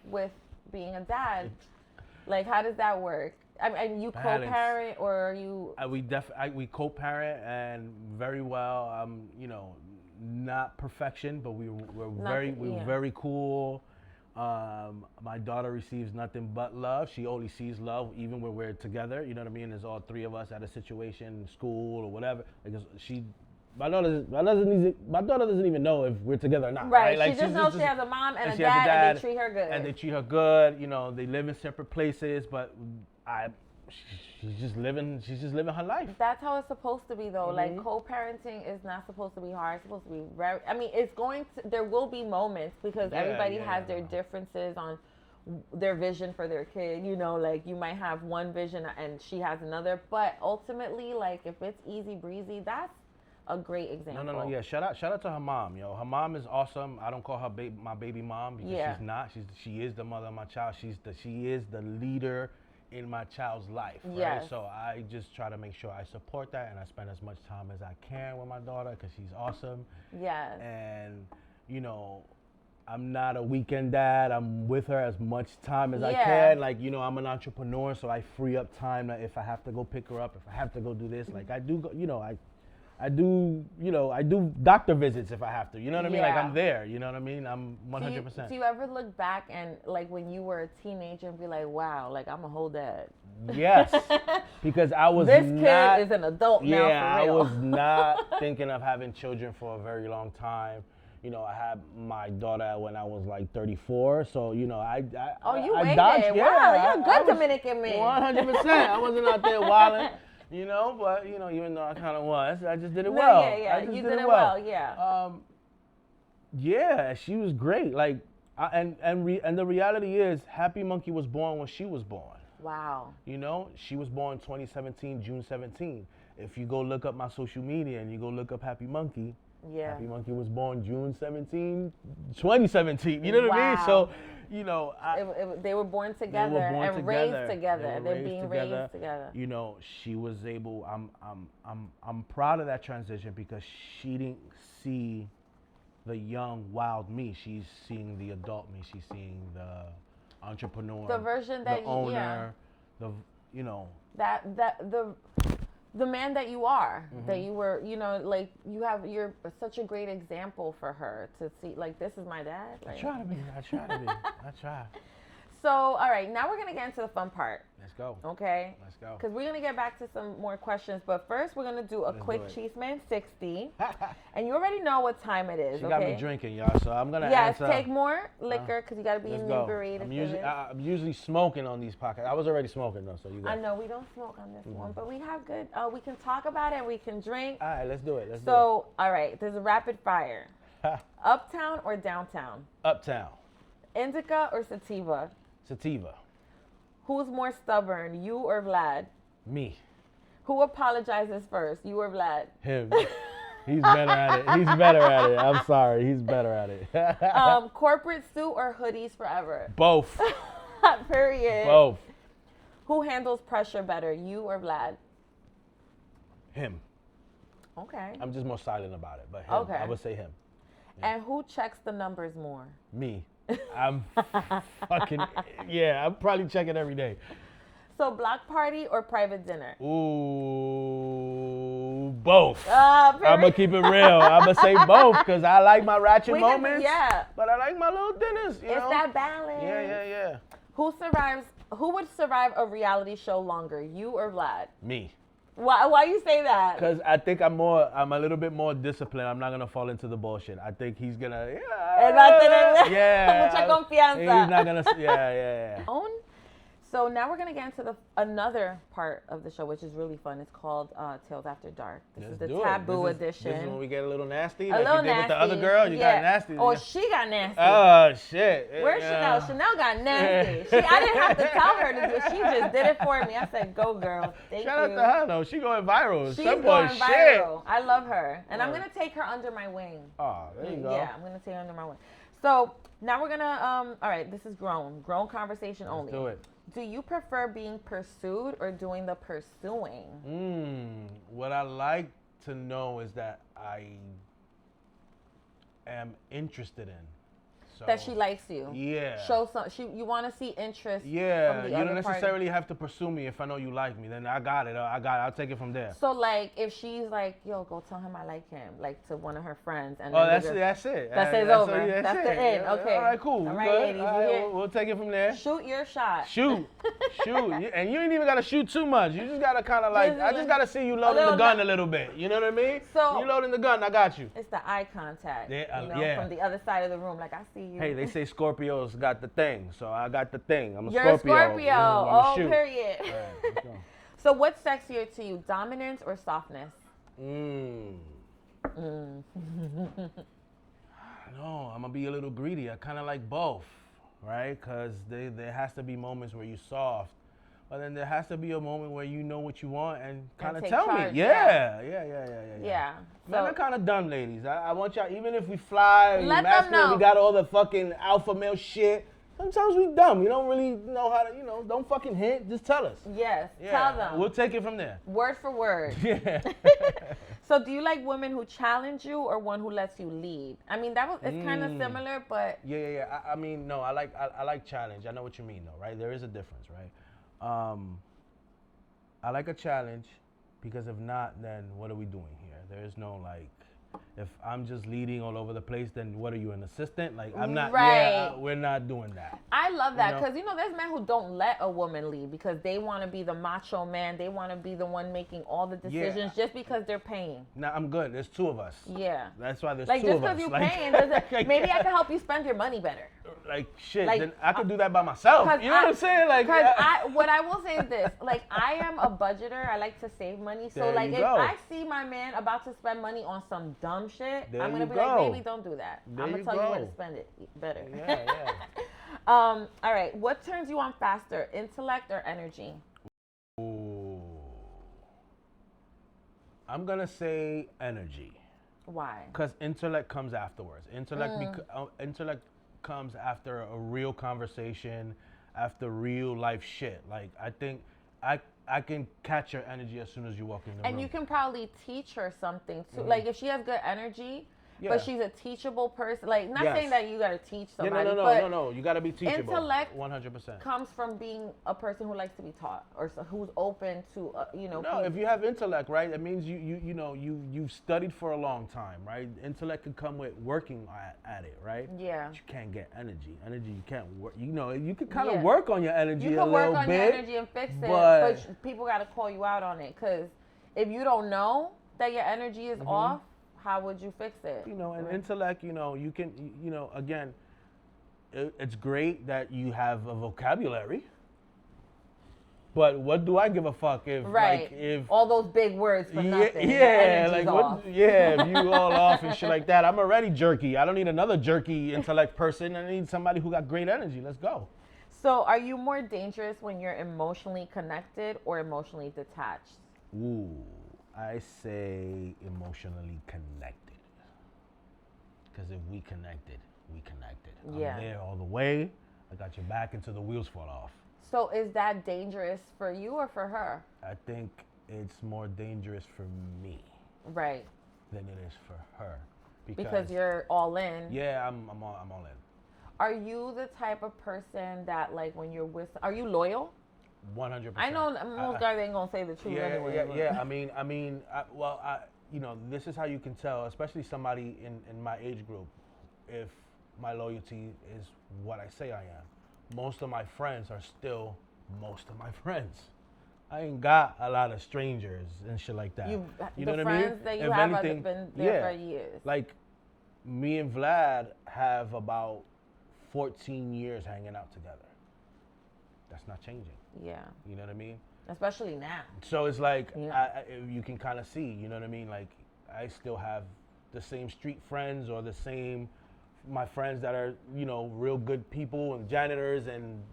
with being a dad? Like, how does that work? I mean, you co-parent or are you? We co-parent and very well. Not perfection, but we're very cool. My daughter receives nothing but love. She only sees love even when we're together. You know what I mean? There's all three of us at a situation, school or whatever. Because my daughter doesn't even know if we're together or not. Right. Like, she just knows she has a mom and a dad, and they treat her good. And they treat her good. They live in separate places, but she's just living her life. That's how it's supposed to be, though. Mm-hmm. Like, co-parenting is not supposed to be hard. It's supposed to be very. I mean, there will be moments because everybody has their differences on their vision for their kid. Like, you might have one vision and she has another, but ultimately, like, if it's easy breezy, that's a great example. No. Yeah, shout out to her mom, yo. Her mom is awesome. I don't call her my baby mom because she's not. She is the mother of my child. She is the leader in my child's life, right? Yes. So I just try to make sure I support that and I spend as much time as I can with my daughter because she's awesome. Yes. And I'm not a weekend dad. I'm with her as much time as I can. Like, I'm an entrepreneur, so I free up time that if I have to go pick her up, if I have to go do this, like I do go, I do doctor visits if I have to. You know what I mean? Like, I'm there. You know what I mean? I'm 100%. Do you ever look back and, like, when you were a teenager and be like, wow, like, I'm a whole dad? Yes. Because I was this kid is an adult now, for real. Yeah, I was not thinking of having children for a very long time. I had my daughter when I was like 34. So, I waited. dodged. Wow, you're a good Dominican man. 100%. I wasn't out there wilding. But even though I kind of was, I just did it well. Yeah, you did it well. Yeah, she was great. Like, and the reality is, Happy Munkey was born when she was born. Wow. You know, she was born 2017, June 17. If you go look up my social media and you go look up Happy Munkey, Yeah. Happy Munkey was born June 17, 2017. You know what I mean? Wow. So, you know, They were born together and raised together. They're being raised together. You know, she was able. I'm proud of that transition because she didn't see the young wild me. She's seeing the adult me. She's seeing the entrepreneur, The version that the owner, the man that you are, that you were, you know, like you're such a great example for her to see, like, this is my dad. Like, I try to be. I try. So, all right, now we're going to get into the fun part. Let's go. Okay? Let's go. Because we're going to get back to some more questions. But first, we're going to do a quick Cheeseman 60. And you already know what time it is, She okay? got me drinking, y'all, so I'm going to answer. Yes, take more liquor because you got to be inebriated. I'm usually smoking on these podcasts. I was already smoking, though, so you got I know, we don't smoke on this one, but we have good, we can talk about it and we can drink. All right, let's do it. So, all right, there's a rapid fire. Uptown or downtown? Uptown. Indica or sativa? Sativa. Who's more stubborn, you or Vlad? Me. Who apologizes first, you or Vlad? Him. He's better at it. He's better at it. I'm sorry. He's better at it. Corporate suit or hoodies forever? Both. Period. Both. Who handles pressure better, you or Vlad? Him. Okay. I'm just more silent about it, but him. Okay. I would say him. Yeah. And who checks the numbers more? Me. I'm fucking, yeah, I'm probably checking every day. So block party or private dinner? Ooh, both. I'm going to keep it real. I'm going to say both because I like my ratchet moments. Yeah. But I like my little dinners, you know? It's that balance. Yeah. Who would survive a reality show longer, you or Vlad? Me. Why you say that? Because I think I'm a little bit more disciplined. I'm not going to fall into the bullshit. I think he's going to, Mucha confianza. He's not going to, yeah. So now we're going to get into another part of the show, which is really fun. It's called Tales After Dark. This is the taboo edition. This is when we get a little nasty. A little nasty. With the other girl, you got nasty. Oh, she got nasty. Oh, shit. Where's Chanel? Chanel got nasty. I didn't have to tell her to do it. She just did it for me. I said, go, girl. Thank you. Shout out to her, though. She going viral. She's going viral. I love her. And I'm going to take her under my wing. Oh, there you go. Yeah, I'm going to take her under my wing. So now we're going to, all right, this is grown conversation only. Let's do it. Do you prefer being pursued or doing the pursuing? What I like to know is that I am interested in. So, that she likes you. Yeah. Show some. You want to see interest. Yeah. From the You other don't necessarily party. have to pursue me if I know you like me. Then I got it. I'll take it from there. So like, if she's like, "Yo, go tell him I like him," like to one of her friends, and that's it. That's over. That's the end. Okay. All right, cool. All right, ladies. We'll take it from there. Shoot your shot. Shoot. And you ain't even gotta shoot too much. You just gotta kind of like. I just gotta see you loading the gun a little bit. You know what I mean? So you loading the gun, I got you. It's the eye contact. Yeah. From the other side of the room, like I see you. Hey, they say Scorpios got the thing, so I got the thing. I'm a You're Scorpio. a Scorpio. I'm Shoot. Period. All right, let's go. So what's sexier to you, dominance or softness? No, I'm gonna be a little greedy. I kind of like both, right? Because there has to be moments where you're soft, but then there has to be a moment where you know what you want and kind of tell charge, me. Yeah. So, Man, I'm kind of done, ladies. I want y'all, even if we fly, let them know. we got all the fucking alpha male shit. Sometimes we dumb. We don't really know how to, don't fucking hint. Just tell us. Yes, tell them. We'll take it from there. Word for word. Yeah. So do you like women who challenge you or one who lets you lead? I mean, it's kind of similar, but. Yeah. I mean, no, I like challenge. I know what you mean, though, right? There is a difference, right? I like a challenge because if not, then what are we doing here? There is no like, if I'm just leading all over the place, then what are you, an assistant? Like I'm not. Right. Yeah, we're not doing that. I love that because there's men who don't let a woman lead because they want to be the macho man. They want to be the one making all the decisions just because they're paying. Nah, I'm good. There's two of us. Yeah. That's why there's like, two of us. Like just because you're paying, doesn't, maybe I can help you spend your money better. Like shit, like, then I could do that by myself. You know what I'm saying? Like, what I will say is this: like, I am a budgeter. I like to save money. So, like, if I see my man about to spend money on some dumb shit, I'm gonna be like, baby, don't do that. I'm gonna tell you where to spend it better. Yeah. All right. What turns you on faster, intellect or energy? Ooh. I'm gonna say energy. Why? Because intellect comes afterwards. Intellect comes after a real conversation, after real life shit. Like I think I can catch your energy as soon as you walk in the room. And you can probably teach her something too. Mm-hmm. Like if she has good energy, Yeah. but she's a teachable person. Like not Yes. saying that you gotta teach Yeah, somebody, no. but You gotta be teachable. intellect 100%. comes from being a person who likes to be taught or who's open to No, if you have intellect, right, that means you've studied for a long time, right? Intellect can come with working at it, right? Yeah. But you can't get energy. Energy you can't work. You can kind of Yeah. work on your energy You a can work little on bit, your energy and fix it, but people got to call you out on it. Because if you don't know that your energy is off, how would you fix it? And intellect, you can, again, it's great that you have a vocabulary. But what do I give a fuck if, right. like, if all those big words for nothing. Yeah, like off. if you all off and shit like that. I'm already jerky. I don't need another jerky intellect person. I need somebody who got great energy. Let's go. So, are you more dangerous when you're emotionally connected or emotionally detached? Ooh, I say emotionally connected. Because if we connected, we connected. Yeah. I'm there all the way. I got your back until the wheels fall off. So is that dangerous for you or for her? I think it's more dangerous for me. Right. Than it is for her. Because you're all in. Yeah, I'm all in. Are you the type of person that, like, when you're with, are you loyal? 100%. I know most guys ain't gonna say the truth anyway. Yeah. I mean, this is how you can tell, especially somebody in my age group, if my loyalty is what I say I am. Most of my friends are still most of my friends. I ain't got a lot of strangers and shit like that. You know what I mean? The friends that you If have anything, have been there for years. Like, me and Vlad have about 14 years hanging out together. That's not changing. Yeah. You know what I mean? Especially now. So it's like, you can kind of see, you know what I mean? Like, I still have the same street friends or my friends that are, real good people and janitors and,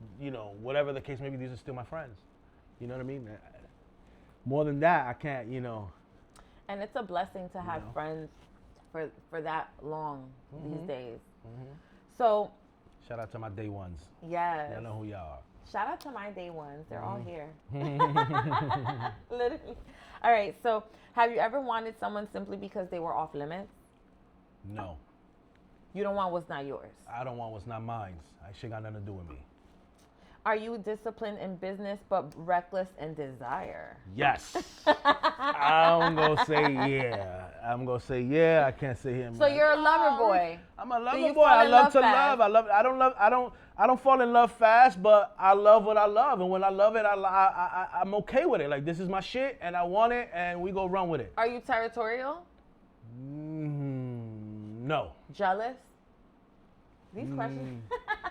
whatever the case may be, these are still my friends. You know what I mean? More than that, I can't, And it's a blessing to have friends for that long these days. Mm-hmm. So. Shout out to my day ones. Yes. Y'all know who y'all are. Shout out to my day ones. They're all here. Literally. All right. So have you ever wanted someone simply because they were off limits? No. You don't want what's not yours. I don't want what's not mine. That shit got nothing to do with me. Are you disciplined in business but reckless in desire? Yes. I'm going to say yeah. I can't say him. So you're a lover boy. I'm a lover boy. I love to love. I don't fall in love fast, but I love what I love. And when I love it, I'm okay with it. Like, this is my shit and I want it and we go run with it. Are you territorial? No. Jealous? These questions.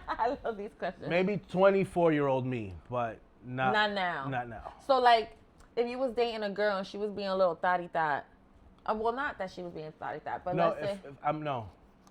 I love these questions. Maybe 24-year-old me, but not now. Not now. So, like, if you was dating a girl and she was being a little thotty-thot, well, not that she was being thotty-thot, but no, let's say.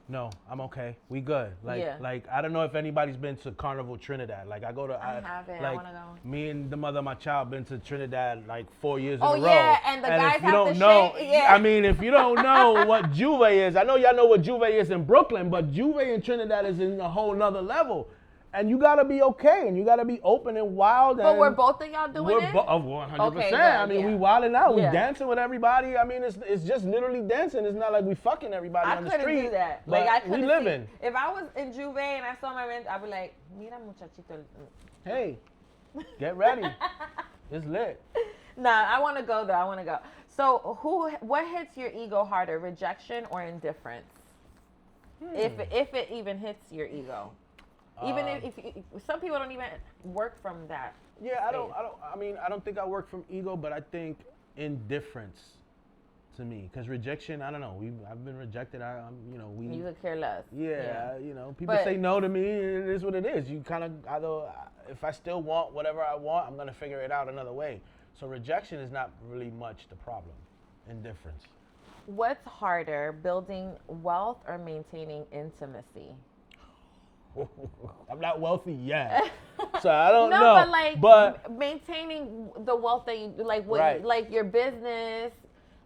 No, I'm okay. We good. Like I don't know if anybody's been to Carnival Trinidad. Like I haven't. I want to go. Me and the mother of my child been to Trinidad like 4 years in a row. Oh yeah, and the guys if you have don't to know, shake. Yeah. I mean, if you don't know what Jue is, I know y'all know what Jue is in Brooklyn, but Jue in Trinidad is in a whole nother level. And you gotta be okay, and you gotta be open and wild. But we're both of y'all doing it? 100%. Okay, good, I mean, we wilding out. Yeah. We dancing with everybody. I mean, it's just literally dancing. It's not like we fucking everybody on the street. I couldn't do that. Like, I couldn't we living. If I was in Juve and I saw my man, I'd be like, mira muchachito. Hey, get ready. It's lit. Nah, I want to go though. I want to go. So, what hits your ego harder, rejection or indifference? If it even hits your ego. Even if some people don't even work from that. Yeah, I don't think I work from ego, but I think indifference to me, because rejection, I don't know. I've been rejected. You could care less. Yeah. People say no to me. It is what it is. You kind of if I still want whatever I want, I'm gonna figure it out another way. So rejection is not really much the problem. Indifference. What's harder, building wealth or maintaining intimacy? I'm not wealthy yet. So I don't know. No, but like maintaining the wealth that you like, what, Right. like your business,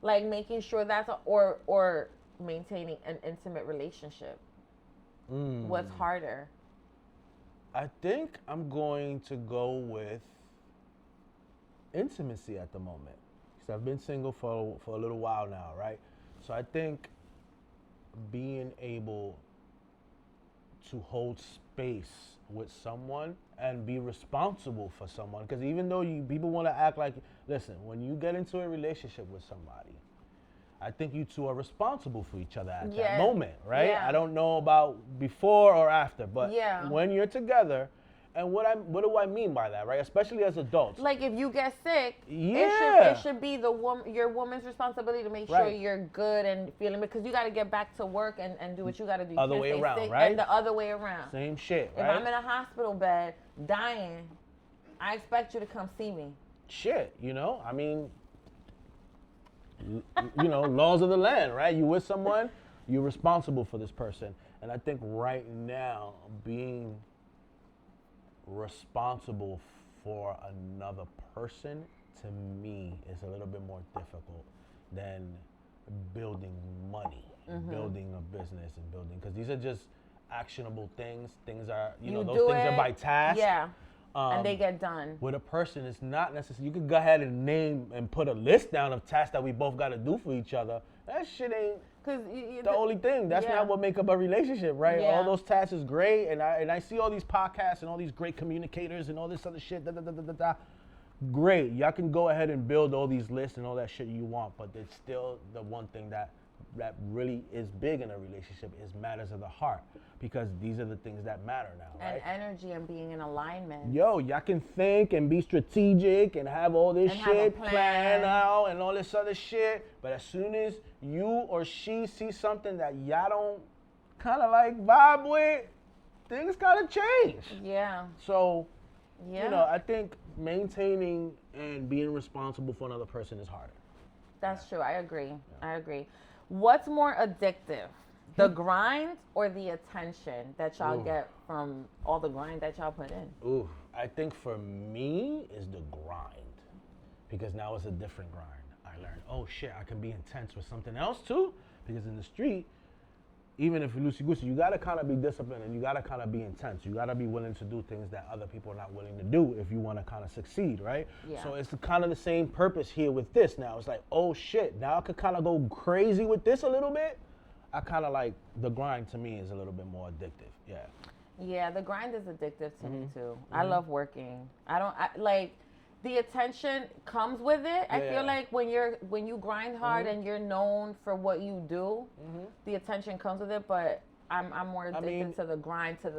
like making sure that's or maintaining an intimate relationship. What's harder? I think I'm going to go with intimacy at the moment. Because I've been single for a little while now, right? So I think being able to hold space with someone and be responsible for someone. Because even though people want to act like, listen, when you get into a relationship with somebody, I think you two are responsible for each other at that moment, right? Yeah. I don't know about before or after, but Yeah. when you're together, and what do I mean by that, right? Especially as adults. Like if you get sick, Yeah. it should be your woman's responsibility to make sure Right. you're good and feeling, because you got to get back to work and do what you got to do. You Other can't way stay around, sick, right? And the other way around. Same shit, If right? I'm in a hospital bed dying, I expect you to come see me. Shit, you know? I mean, you know, laws of the land, right? You with someone, you're responsible for this person. And I think right now, being responsible for another person, to me, is a little bit more difficult than building money, building a business and building, because these are just actionable things. Things are, you know, those things are by task. Yeah. And they get done. With a person, it's not necessary. You could go ahead and name and put a list down of tasks that we both got to do for each other. That shit ain't the only thing. That's not what make up a relationship, right? Yeah. All those tasks is great, and I see all these podcasts and all these great communicators and all this other shit. Great, y'all can go ahead and build all these lists and all that shit you want, but it's still the one thing that really is big in a relationship is matters of the heart, because these are the things that matter now, right? And energy and being in alignment. Yo, y'all can think and be strategic and have all this And have a shit plan. planned out and all this other shit, but as soon as you or she see something that y'all don't kind of like vibe with, things gotta change. Yeah. So, Yeah. you know, I think maintaining and being responsible for another person is harder. That's true. I agree. I agree. What's more addictive, the grind or the attention that y'all get from all the grind that y'all put in? Ooh, I think for me is the grind, because now it's a different grind. I learned, oh shit, I can be intense with something else too, because in the street, even if you're loosey-goosey, you gotta kind of be disciplined and you gotta kind of be intense. You gotta be willing to do things that other people are not willing to do if you wanna kind of succeed, right? Yeah. So it's kind of the same purpose here with this now. It's like, oh shit, now I could kind of go crazy with this a little bit. I kind of like, the grind to me is a little bit more addictive, yeah. Yeah, the grind is addictive to me too. I love working. Like, the attention comes with it. I feel like when you grind hard and you're known for what you do, the attention comes with it. But I'm more addicted to the grind. I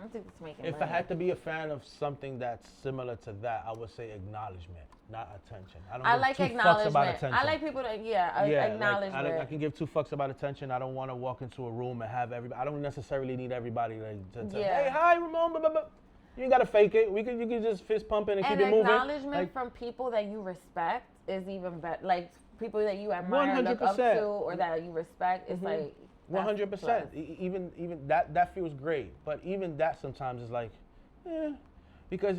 don't think it's making If money. I had to be a fan of something that's similar to that, I would say acknowledgement, not attention. I give like two fucks acknowledgement. about attention. I like people that Like, acknowledgement. I can give two fucks about attention. I don't want to walk into a room and have everybody. I don't necessarily need everybody to hey, hi, Ramon, blah, blah, blah. You ain't gotta fake it. You can just fist pumping and keep it moving. Acknowledgement from people that you respect is even better. Like people that you admire, look up 100%. to, or that you respect. It's like 100%. Even that feels great, but even that sometimes is like, because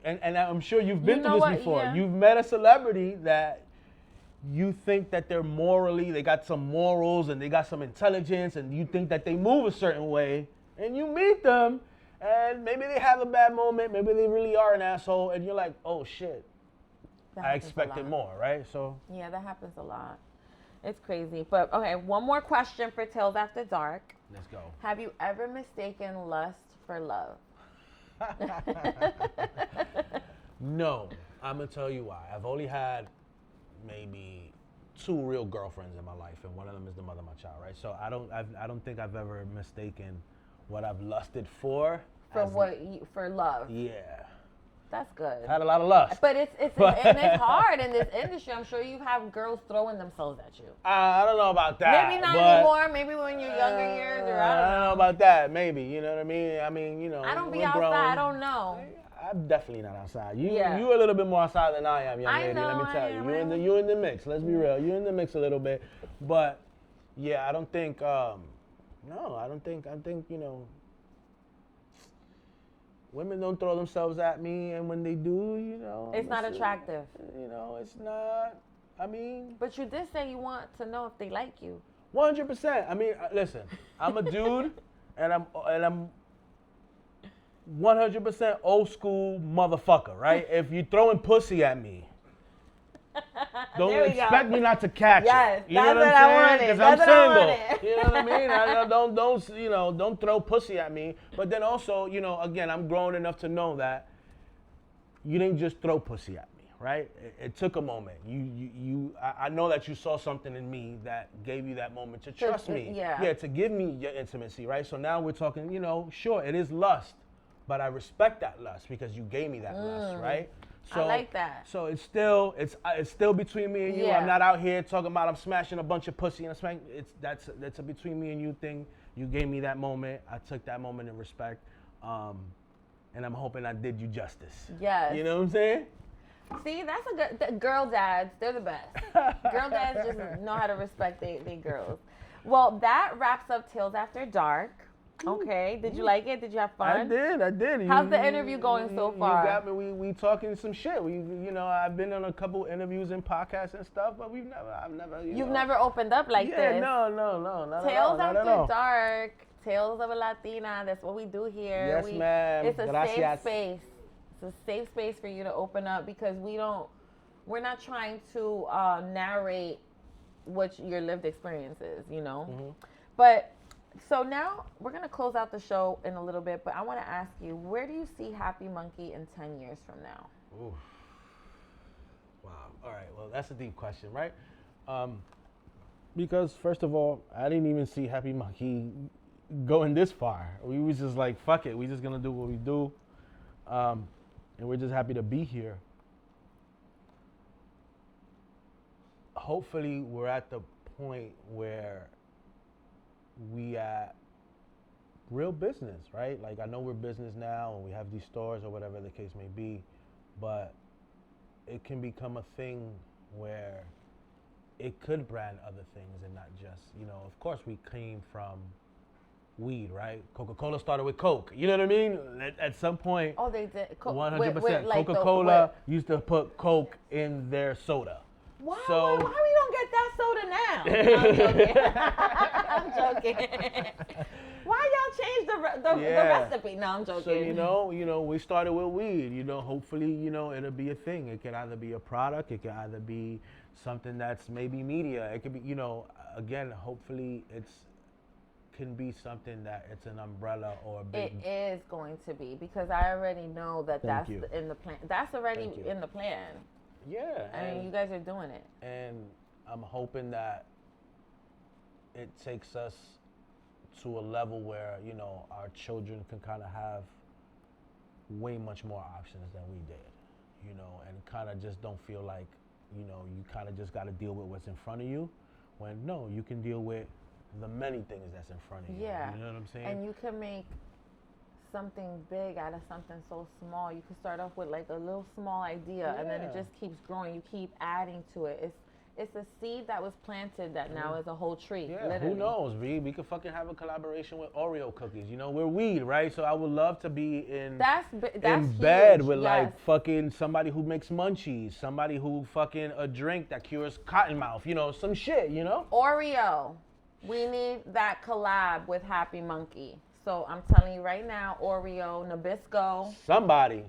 and I'm sure you've been through this before. Yeah. You've met a celebrity that you think that they got some morals and they got some intelligence, and you think that they move a certain way, and you meet them, and maybe they have a bad moment, maybe they really are an asshole, and you're like, oh shit, I expected more, right? So yeah, that happens a lot. It's crazy. But okay, one more question for Tales After Dark. let's go. Have you ever mistaken lust for love? No, I'm gonna tell you why. I've only had maybe 2 real girlfriends in my life, and one of them is the mother of my child, right? So I don't think I've ever mistaken what I've lusted for For love. Yeah. That's good. I had a lot of lust. But and it's hard in this industry. I'm sure you have girls throwing themselves at you. I don't know about that. Maybe not anymore. Maybe when you're younger years, or I don't know about that. Maybe, you know what I mean? I mean, you know. I don't be we're outside. grown. I don't know. I'm definitely not outside. You Yeah. a little bit more outside than I am, young I lady. know, Let me tell I you. am. You in the mix. Let's be real. You in the mix a little bit. But yeah, I don't think No, I think, women don't throw themselves at me, and when they do, It's not attractive. It's not, I mean. But you did say you want to know if they like you. 100%. I mean, listen, I'm a dude, and I'm 100% old school motherfucker, right? If you throwing pussy at me, don't expect me not to catch yes, it. You know what I'm saying? Because I'm single. You know what I mean? Don't throw pussy at me. But then also, again, I'm grown enough to know that you didn't just throw pussy at me, right? It took a moment. I know that you saw something in me that gave you that moment to trust me. Yeah, to give me your intimacy, right? So now we're talking, sure, it is lust, but I respect that lust because you gave me that lust, right? So, I like that. So it's still between me and you. Yeah. I'm not out here talking about I'm smashing a bunch of pussy and I'm smashing. That's a between me and you thing. You gave me that moment. I took that moment in respect, and I'm hoping I did you justice. Yes. You know what I'm saying? See, that's a good girl dads. They're the best. Girl dads just know how to respect they girls. Well, that wraps up Tales After Dark. Okay. Did you like it? Did you have fun? I did. How's the interview going so far? You got me. We talking some shit. I've been on a couple interviews and podcasts and stuff, but I've never. You've never opened up like this. Yeah, no, not Tales at all, After Dark, Tales of a Latina. That's what we do here. Yes, ma'am. It's a Gracias. safe space. It's a safe space for you to open up because we're not trying to narrate what your lived experience is, Mm-hmm. But so now we're going to close out the show in a little bit, but I want to ask you, where do you see Happy Munkey in 10 years from now? Oof. Wow. All right. Well, that's a deep question, right? Because first of all, I didn't even see Happy Munkey going this far. We was just like, fuck it. We just going to do what we do. And we're just happy to be here. Hopefully, we're at the point where we at real business, right? Like, I know we're business now and we have these stores or whatever the case may be, but it can become a thing where it could brand other things and not just, of course we came from weed, right? Coca-Cola started with Coke. You know what I mean? At some point, oh, they did. 100%. Like Coca-Cola used to put Coke in their soda. Why So, we don't get that soda now? No, I'm joking. Why y'all change the recipe? No, I'm joking. So we started with weed. Hopefully, it'll be a thing. It could either be a product. It could either be something that's maybe media. It could be, again, hopefully can be something that it's an umbrella or a big. It is going to be because I already know that that's in the plan. That's already in the plan. Yeah. I mean, you guys are doing it. And I'm hoping that it takes us to a level where, our children can kind of have way much more options than we did, and kind of just don't feel like, you kind of just got to deal with what's in front of you when, no, you can deal with the many things that's in front of you. Yeah. You know what I'm saying? And you can make something big out of something so small. You can start off with like a little small idea and then it just keeps growing. You keep adding to it. It's a seed that was planted that now is a whole tree. Yeah, literally. Who knows? We could fucking have a collaboration with Oreo cookies. We're weed, right? So I would love to be in bed with like fucking somebody who makes munchies, somebody who fucking a drink that cures cotton mouth, some shit, Oreo. We need that collab with Happy Munkey. So I'm telling you right now, Oreo, Nabisco. Somebody.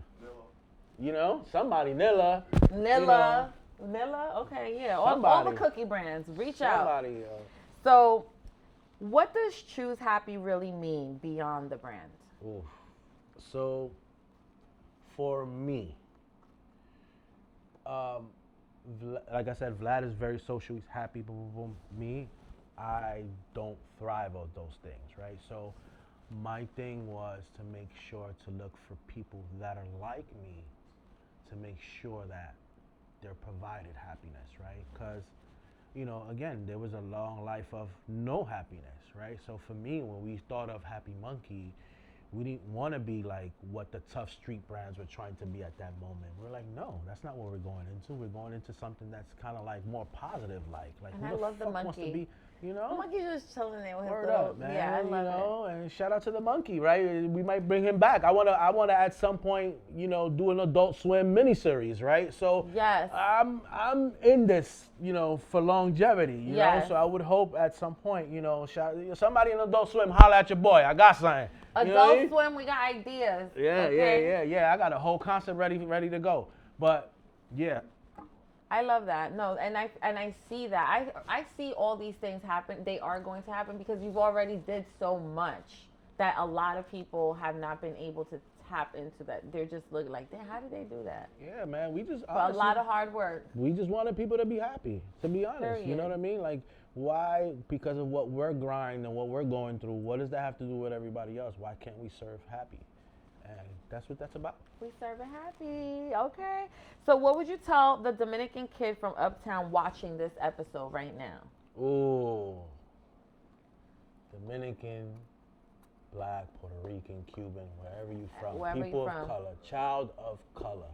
Somebody, Nilla. Nilla, okay, yeah. All the cookie brands, reach out. Yo. So what does Choose Happy really mean beyond the brand? Oof. So for me, like I said, Vlad is very social. He's happy, boom, boom, boom. Me, I don't thrive on those things, right? So my thing was to make sure to look for people that are like me to make sure that they're provided happiness, right? Because, again, there was a long life of no happiness, right? So for me, when we thought of Happy Munkey, We didn't want to be like what the tough street brands were trying to be at that moment. We're like, no, that's not what we're going into. We're going into something that's kind of like more positive, like And who I the love the fuck wants to monkey. be, you know? The monkey's just chilling there with his Word little, up, man. yeah, I love it. And shout out to the monkey, right? We might bring him back. I wanna at some point, do an Adult Swim miniseries, right? So Yes. I'm in this, for longevity, you know. Yes. So I would hope at some point, somebody in Adult Swim, holler at your boy. I got something. Adult Swim, we got ideas. Yeah. I got a whole concept ready to go. But yeah. I love that. No, and I see that. I see all these things happen. They are going to happen because you've already did so much that a lot of people have not been able to tap into that. They're just looking like, damn, how did they do that? Yeah, man. We just a lot of hard work. We just wanted people to be happy, to be honest. Period. You know what I mean? Like, why? Because of what we're grinding and what we're going through, what does that have to do with everybody else? Why can't we serve happy? And that's what that's about. We serve it happy. Okay. So what would you tell the Dominican kid from Uptown watching this episode right now? Ooh. Dominican, Black, Puerto Rican, Cuban, wherever you from. Wherever People you of from. color, child of color.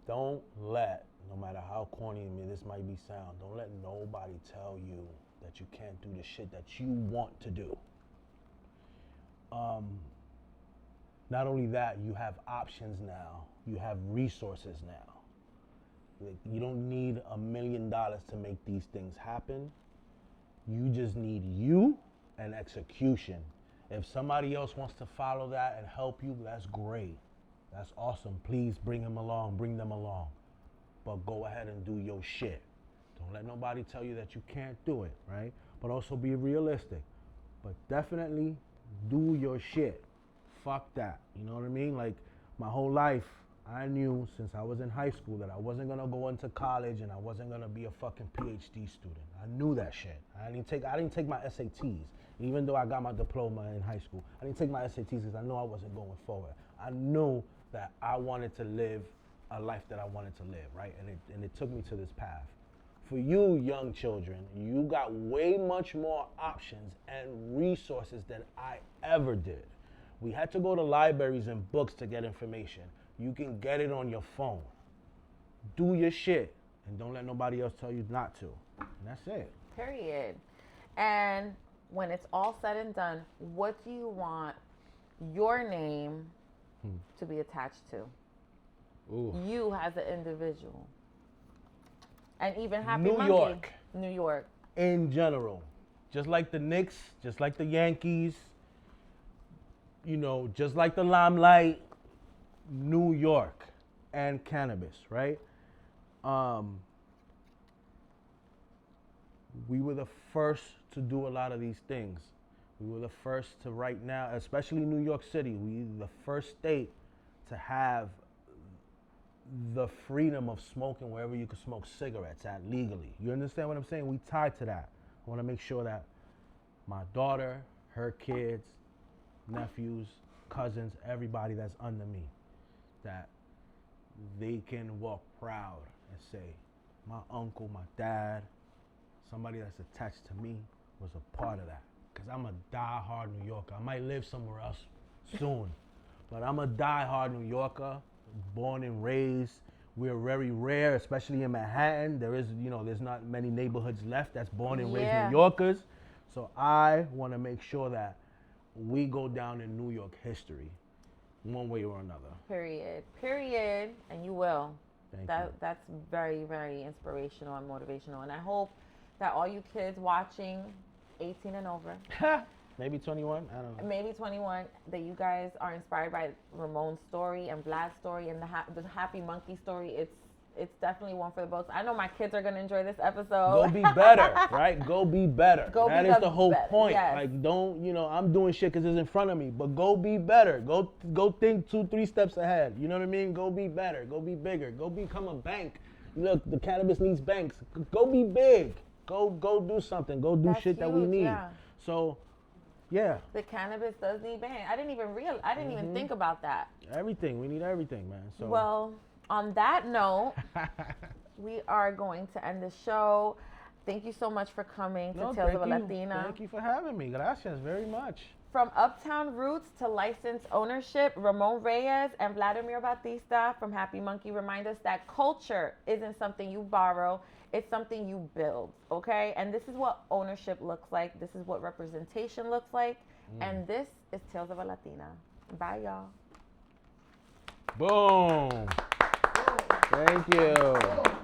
Don't let, no matter how corny this might be sound, don't let nobody tell you that you can't do the shit that you want to do. Not only that, you have options now. You have resources now. Like, you don't need $1 million to make these things happen. You just need you and execution. If somebody else wants to follow that and help you, that's great. That's awesome. Please bring them along. But go ahead and do your shit. Don't let nobody tell you that you can't do it, right? But also be realistic. But definitely do your shit. Fuck that. You know what I mean? Like, my whole life, I knew since I was in high school that I wasn't gonna go into college and I wasn't gonna be a fucking PhD student. I knew that shit. I didn't take my SATs, even though I got my diploma in high school. I didn't take my SATs because I knew I wasn't going forward. I knew that I wanted to live a life that I wanted to live, right? And it took me to this path. For you young children, you got way much more options and resources than I ever did. We had to go to libraries and books to get information. You can get it on your phone. Do your shit and don't let nobody else tell you not to. And that's it. Period. And when it's all said and done, what do you want your name to be attached to? Ooh. You as an individual. And even Happy New Munkey. York. New York. In general. Just like the Knicks, just like the Yankees, just like the Limelight, New York and cannabis, right? We were the first to do a lot of these things. We were the first to right now, especially New York City, we the first state to have the freedom of smoking wherever you can smoke cigarettes at legally. You understand what I'm saying? We tied to that. I want to make sure that my daughter, her kids, nephews, cousins, everybody that's under me, that they can walk proud and say, my uncle, my dad, somebody that's attached to me was a part of that. Because I'm a die-hard New Yorker. I might live somewhere else soon, but I'm a die-hard New Yorker, born and raised. We're very rare, especially in Manhattan. There's not many neighborhoods left that's born and raised New Yorkers. So I want to make sure that we go down in New York history, one way or another. Period. And you will. Thank you. That's very, very inspirational and motivational. And I hope that all you kids watching 18 and over, maybe 21, I don't know. maybe 21, that you guys are inspired by Ramon's story and Vlad's story and the Happy Munkey story. It's definitely one for the books. I know my kids are gonna enjoy this episode. Go be better, right? Go be better. That is the whole point. Yes. Like, don't, I'm doing shit because it's in front of me, but go be better. Go think 2-3 steps ahead. You know what I mean? Go be better. Go be bigger. Go become a bank. Look, the cannabis needs banks. Go be big. Go do something. Go do shit that we need. Yeah. So, yeah. The cannabis does need ban. I didn't even think about that. Everything. We need everything, man. So. Well, on that note, we are going to end the show. Thank you so much for coming to No, Tales of a thank you. Latina. Thank you for having me. Gracias very much. From Uptown Roots to licensed ownership, Ramon Reyes and Vladimir Batista from Happy Munkey remind us that culture isn't something you borrow, it's something you build, okay? And this is what ownership looks like. This is what representation looks like. And this is Tales of a Latina. Bye, y'all. Boom. Thank you.